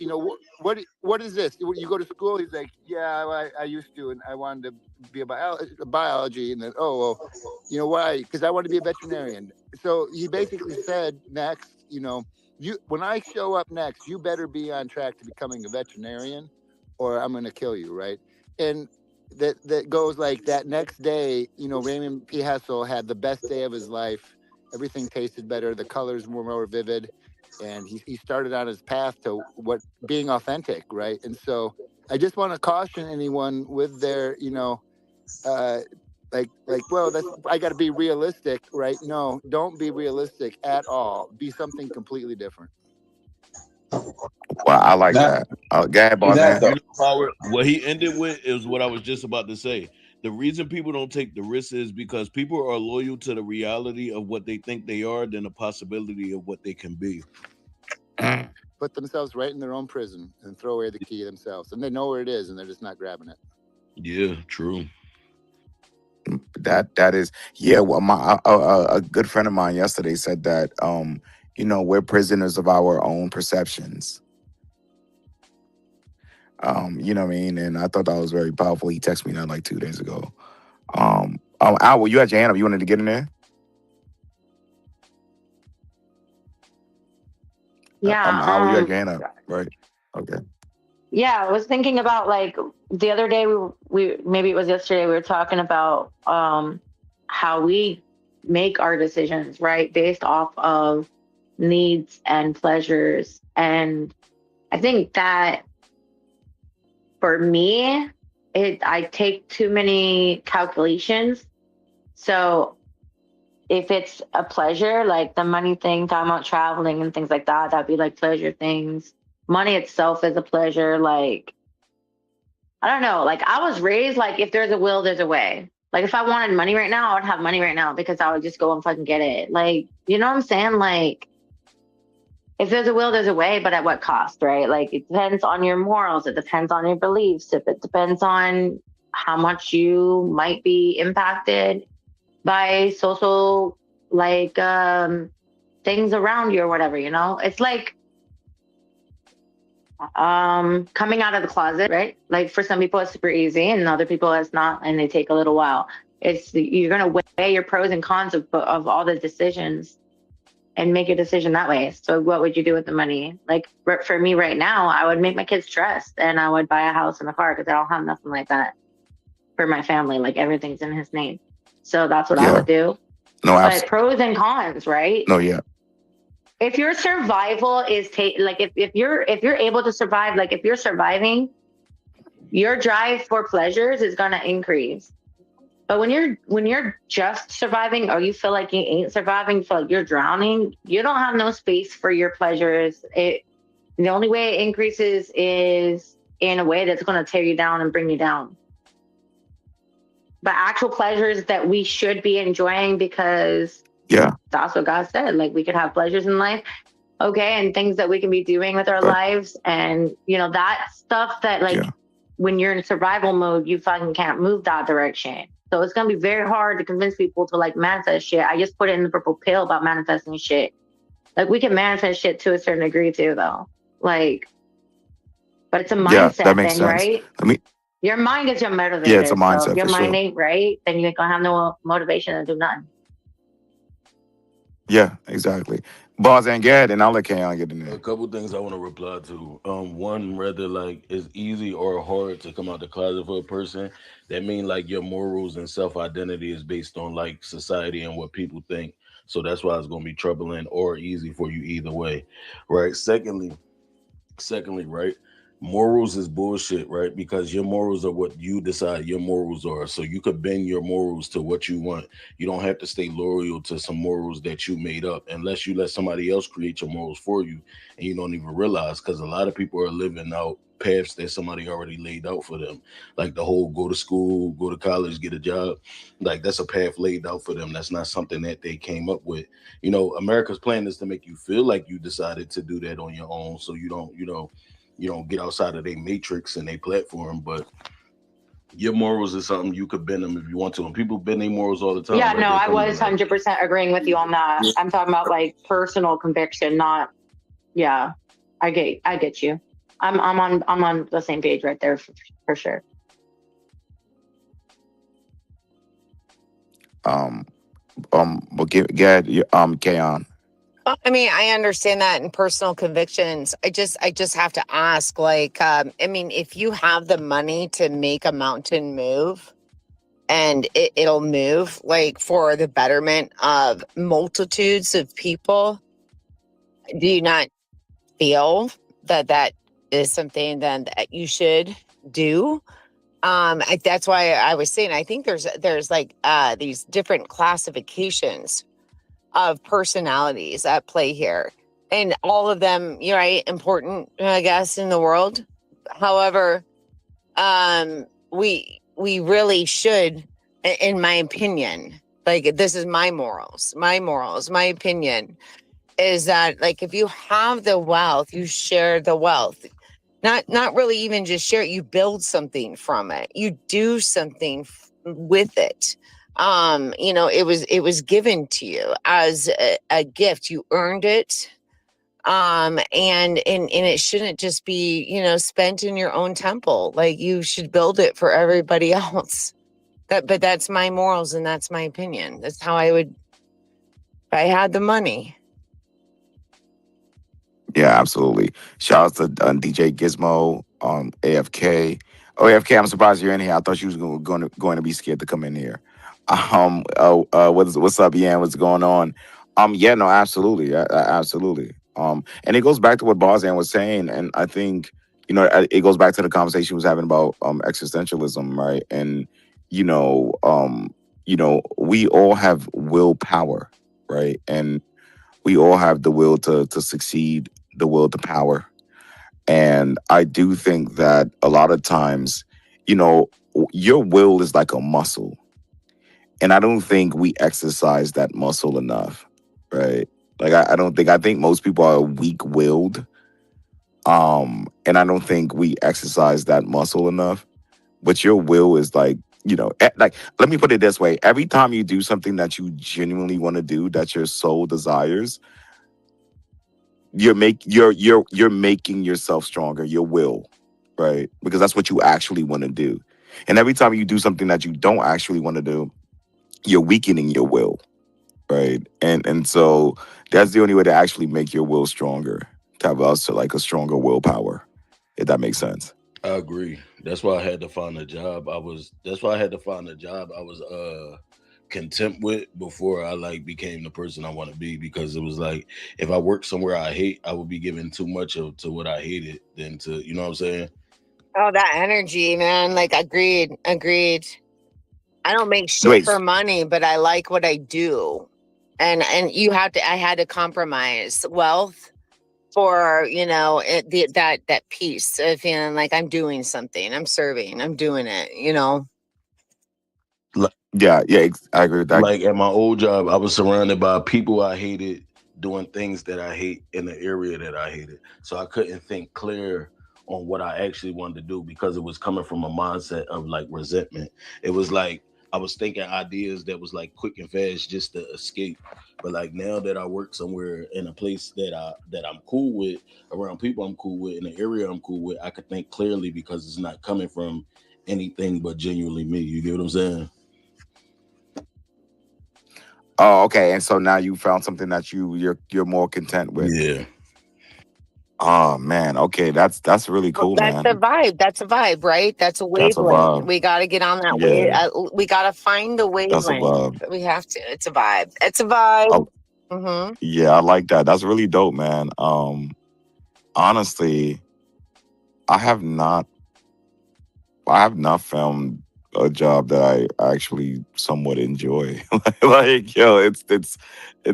what is this? You go to school? He's like, yeah, I used to, and I wanted to be a biology. And then, oh, well, why? Because I want to be a veterinarian. So he basically said, next, when I show up next, you better be on track to becoming a veterinarian, or I'm gonna kill you, right? And that goes like that. Next day, Raymond P. Hessel had the best day of his life. Everything tasted better. The colors were more vivid, and he started on his path to being authentic, right? And so I just want to caution anyone with their, well, I got to be realistic, right? No, don't be realistic at all. Be something completely different. Well, I like that. Go ahead, boss man. Power. What he ended with is what I was just about to say. The reason people don't take the risk is because people are loyal to the reality of what they think they are than the possibility of what they can be. Put themselves right in their own prison and throw away the key themselves. And they know where it is, and they're just not grabbing it. Yeah, true. That is, yeah. Well, a good friend of mine yesterday said that we're prisoners of our own perceptions. You know what I mean? And I thought that was very powerful. He texted me that like 2 days ago. Al, you had your hand up. You wanted to get in there? Yeah. Al, you had your hand up, right? Okay. Yeah, I was thinking about like the other day we maybe it was yesterday we were talking about how we make our decisions, right, based off of needs and pleasures. And I think that for me, I take too many calculations. So if it's a pleasure, like the money thing, talking about traveling and things like that, that'd be like pleasure things. Money itself is a pleasure. Like, I don't know. Like, I was raised like, if there's a will, there's a way. Like, if I wanted money right now, I would have money right now because I would just go and fucking get it. Like, you know what I'm saying? Like, if there's a will, there's a way, but at what cost, right? Like, it depends on your morals. It depends on your beliefs. If it depends on how much you might be impacted by social, like, things around you or whatever, It's like, coming out of the closet, right? Like for some people it's super easy and other people it's not, and they take a little while. You're going to weigh your pros and cons of all the decisions and make a decision that way. So what would you do with the money? Like for me right now, I would make my kids trust and I would buy a house and a car because I don't have nothing like that for my family. Like everything's in his name. So that's what I would do. No, but pros and cons, right? No, yeah. If your survival is if you're able to survive, like if you're surviving, your drive for pleasures is gonna increase. But when you're just surviving, or you feel like you ain't surviving, you feel like you're drowning, you don't have no space for your pleasures. The only way it increases is in a way that's gonna tear you down and bring you down. But actual pleasures that we should be enjoying because that's what God said. Like we could have pleasures in life, okay, and things that we can be doing with our lives, and that stuff that when you're in survival mode, you fucking can't move that direction. So it's gonna be very hard to convince people to like manifest shit. I just put it in the purple pill about manifesting shit. Like we can manifest shit to a certain degree too, though. Like, but it's a mindset that makes thing, sense. right? Your mind is your motivator. Yeah, it's a mindset. So if your for mind sure. ain't right, then you ain't gonna have no motivation to do nothing. Yeah, exactly. Boss and Gad, and I'll let Kayon get in there. A couple things I want to reply to. One, whether like it's easy or hard to come out the closet for a person, that mean like your morals and self identity is based on like society and what people think. So that's why it's gonna be troubling or easy for you either way, right? Secondly, right? Morals is bullshit, right? Because your morals are what you decide your morals are. So you could bend your morals to what you want. You don't have to stay loyal to some morals that you made up unless you let somebody else create your morals for you and you don't even realize, because a lot of people are living out paths that somebody already laid out for them. Like the whole go to school, go to college, get a job. Like that's a path laid out for them. That's not something that they came up with. America's plan is to make you feel like you decided to do that on your own, so you don't get outside of their matrix and their platform. But your morals is something you could bend them if you want to, and people bend their morals all the time, Yeah, right? no, They I come to was me like, 100% agreeing with you on that. I'm talking about like personal conviction, not yeah. I get you. I'm on the same page right there for sure. Um, well, get Kaon. Well, I mean, I understand that in personal convictions. I just have to ask, like, I mean, if you have the money to make a mountain move and it'll move like for the betterment of multitudes of people, do you not feel that that is something then that you should do? That's why I was saying I think there's like these different classifications of personalities at play here, and all of them, you're right, important, I guess, in the world. However, we really should, in my opinion, like this is my opinion is that like if you have the wealth, you share the wealth. Not really even just share it, you build something from it. You do something with it. It was given to you as a gift. You earned it. And it shouldn't just be, spent in your own temple. Like you should build it for everybody else. But that's my morals and that's my opinion. That's how I would, if I had the money. Yeah, absolutely. Shout out to DJ Gizmo, AFK. Oh, AFK, I'm surprised you're in here. I thought you was going to be scared to come in here. What's up, Ian? What's going on? Yeah, no, absolutely, absolutely. And it goes back to what Barzan was saying, and I think it goes back to the conversation we was having about existentialism, right? And you know, um, we all have willpower, right? And we all have the will to succeed, the will to power. And I do think that a lot of times, your will is like a muscle. And I don't think we exercise that muscle enough, right? Like I don't think I think most people are weak willed. And I don't think we exercise that muscle enough. But your will is like, like let me put it this way. Every time you do something that you genuinely want to do, that your soul desires, you're making yourself stronger, your will, right? Because that's what you actually want to do. And every time you do something that you don't actually want to do, you're weakening your will, right? And so that's the only way to actually make your will stronger, to have also like a stronger willpower, if that makes sense. I agree. That's why I had to find a job. That's why I had to find a job I was content with before I like became the person I want to be, because it was like if I worked somewhere I hate, I would be giving too much of to what I hated than to, you know what I'm saying? Oh, that energy, man. Like agreed. I don't make shit for Wait, money, but I like what I do. And I had to compromise wealth for, that piece of feeling like I'm doing something, I'm serving, I'm doing it. Like, yeah, yeah, I agree with that. like at my old job, I was surrounded by people I hated doing things that I hate in the area that I hated. So I couldn't think clear on what I actually wanted to do because it was coming from a mindset of like resentment. It was like I was thinking ideas that was like quick and fast just to escape. But like now that I work somewhere in a place that I'm cool with, around people I'm cool with, in an area I'm cool with, I could think clearly because it's not coming from anything but genuinely me. You get what I'm saying? Oh, okay. And so now you found something that you're more content with. Yeah. Oh man, okay, that's really Well, cool, that's the man. vibe. That's a vibe, right? That's a That's a wavelength. vibe. We got to get on that wave. Yeah, We got to find the that's a wavelength. vibe. We have to. It's a vibe. It's a vibe. Oh, Hmm. yeah, I like that. That's really dope, man. Honestly, I have not I have not found a job that I actually somewhat enjoy. Like, yo, it's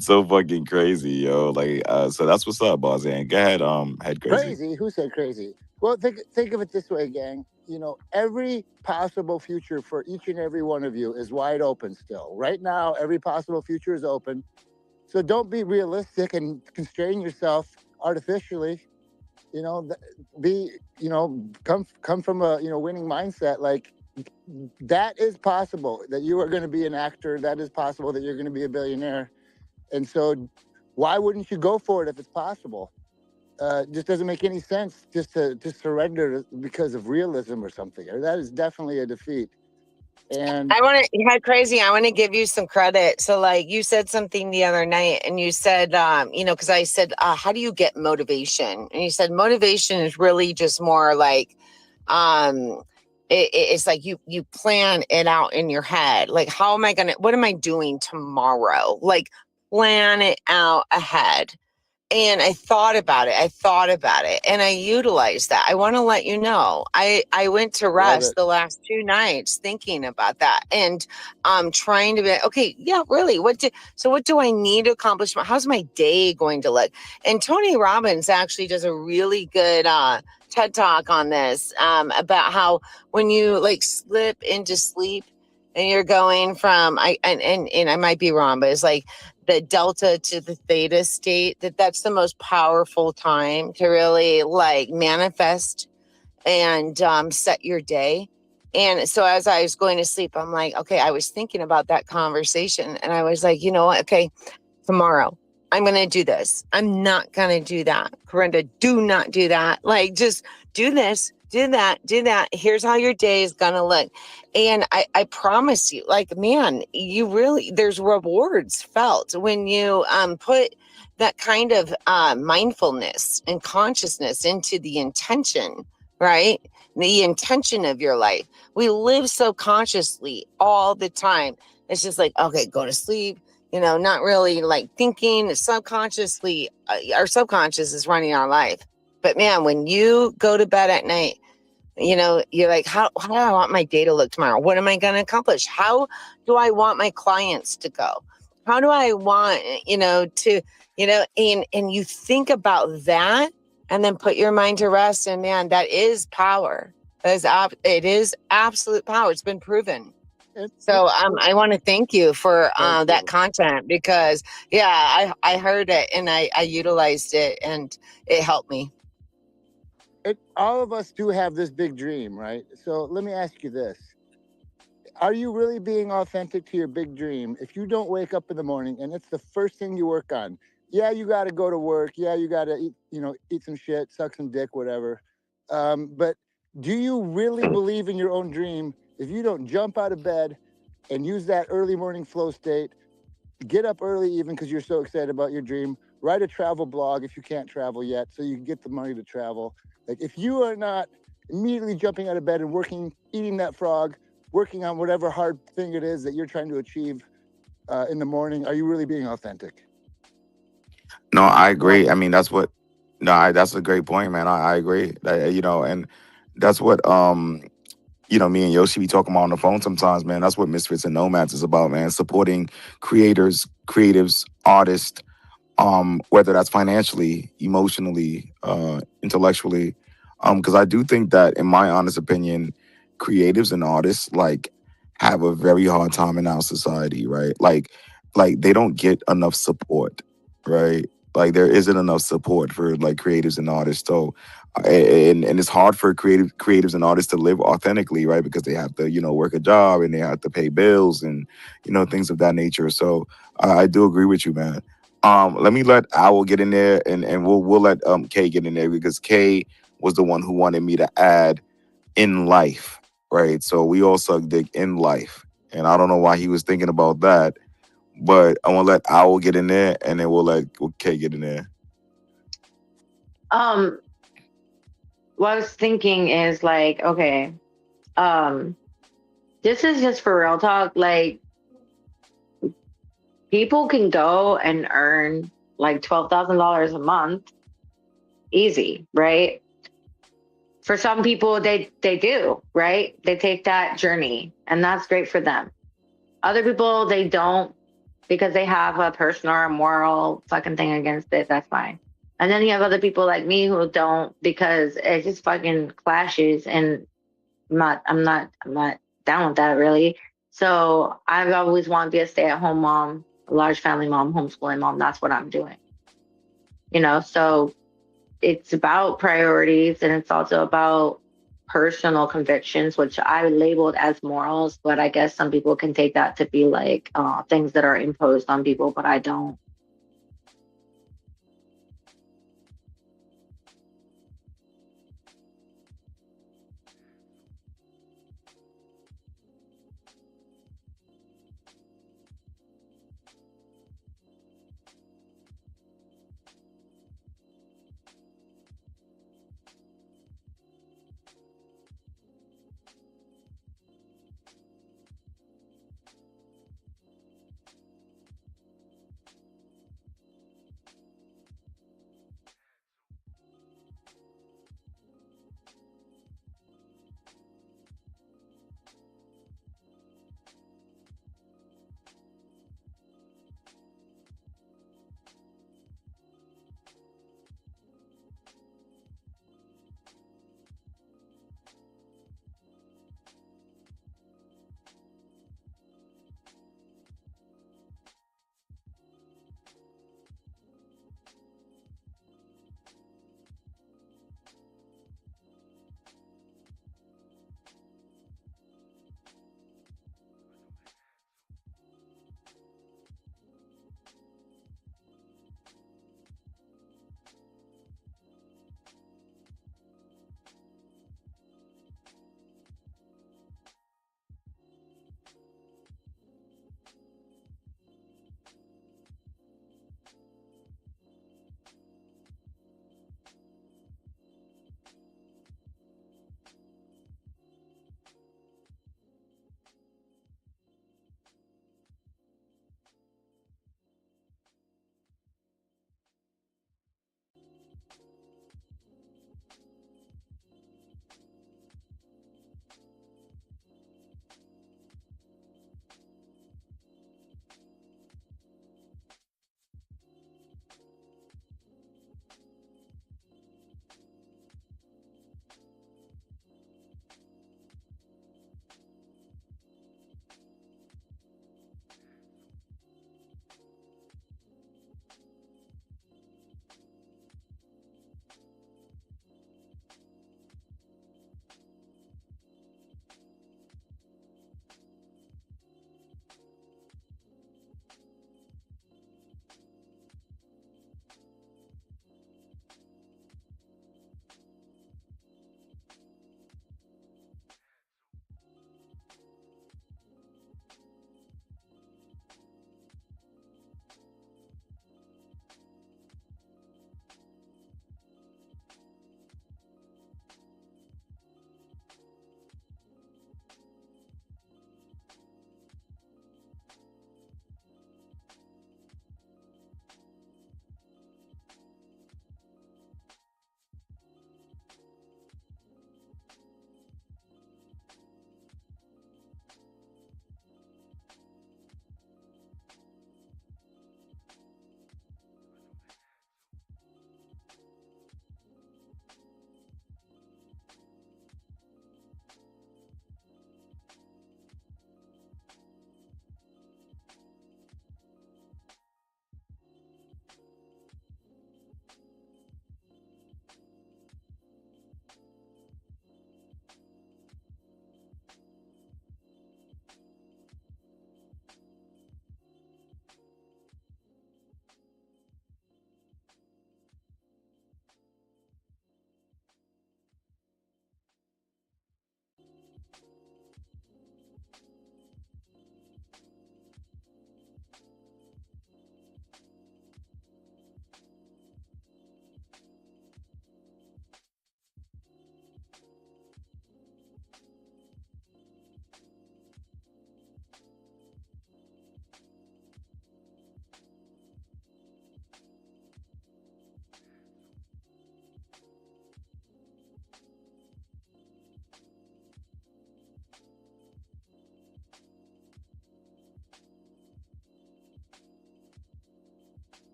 so fucking crazy, yo. Like, so that's what's up, boss. And go ahead, head crazy. Crazy? Who said crazy? Well, think of it this way, gang. You know, every possible future for each and every one of you is wide open still. Right now, every possible future is open. So don't be realistic and constrain yourself artificially. You know, be, you know, come from a, you know, winning mindset. Like, that is possible that you are going to be an actor. That is possible that you're going to be a billionaire. And so why wouldn't you go for it if it's possible? Just doesn't make any sense just to surrender because of realism or something. Or that is definitely a defeat. And I want to, yeah, crazy. I want to give you some credit. So, like, you said something the other night, and you said, you know, because I said, how do you get motivation? And you said motivation is really just more like, um, it's like you plan it out in your head. Like, how am I gonna? What am I doing tomorrow? Like, plan it out ahead. And I thought about it. I thought about it and I utilized that. I want to let you know. I went to love rest it. the last 2 nights thinking about that and trying to be okay, yeah, really. What do I need to accomplish? How's my day going to look? And Tony Robbins actually does a really good TED talk on this about how when you like slip into sleep and you're going from and I might be wrong, but it's like the delta to the theta state, that's the most powerful time to really like manifest and set your day. And so as I was going to sleep, I'm like, okay, I was thinking about that conversation and I was like, you know what? Okay, tomorrow I'm going to do this. I'm not going to do that. Corinda, do not do that. Like, just do this, do that, do that. Here's how your day is going to look. And I promise you, like, man, you really, there's rewards felt when you put that kind of mindfulness and consciousness into the intention, right? The intention of your life. We live so consciously all the time. It's just like, okay, go to sleep, you know, not really like thinking subconsciously. Our subconscious is running our life. But man, when you go to bed at night, you know, you're like, how do I want my day to look tomorrow? What am I going to accomplish? How do I want my clients to go? How do I want, you know, to, you know, and you think about that and then put your mind to rest. And man, that is power. It is absolute power. It's been proven. So I want to thank you for thank that you. content because yeah, I heard it and I utilized it and it helped me. All of us do have this big dream, right? So let me ask you this. Are you really being authentic to your big dream if you don't wake up in the morning and it's the first thing you work on? Yeah, you got to go to work. Yeah, you got to eat, you know, eat some shit, suck some dick, whatever. But do you really believe in your own dream if you don't jump out of bed and use that early morning flow state, get up early even because you're so excited about your dream, write a travel blog if you can't travel yet so you can get the money to travel? Like, if you are not immediately jumping out of bed and working, eating that frog, working on whatever hard thing it is that you're trying to achieve in the morning, are you really being authentic? No, I Love agree. I it. mean, that's what. No, that's a great point, man. I agree. You know, and that's what you know, me and Yoshi be talking about on the phone sometimes, man. That's what Misfits and Nomads is about, man. Supporting creators, creatives, artists, whether that's financially, emotionally, intellectually. Because I do think that, in my honest opinion, creatives and artists like have a very hard time in our society, right? Like they don't get enough support, right? Like there isn't enough support for like creatives and artists. So and it's hard for creatives and artists to live authentically, right? Because they have to, you know, work a job and they have to pay bills and, you know, things of that nature. So I do agree with you, man. Let me let Owl get in there, and we'll let Kay get in there because Kay was the one who wanted me to add in life, right? So we all suck dick in life, and I don't know why he was thinking about that, but I want to let Owl get in there, and then we'll let Kay get in there. Um, what I was thinking is like, okay, um, this is just for real talk. Like, people can go and earn like $12,000 a month, easy, right? For some people, they do, right? They take that journey, and that's great for them. Other people, they don't because they have a personal or moral fucking thing against it. That's fine. And then you have other people like me who don't, because it just fucking clashes, and I'm not down with that really. So I've always wanted to be a stay-at-home mom, a large family mom, homeschooling mom. That's what I'm doing. So it's about priorities, and it's also about personal convictions, which I labeled as morals, but I guess some people can take that to be like things that are imposed on people, but I don't.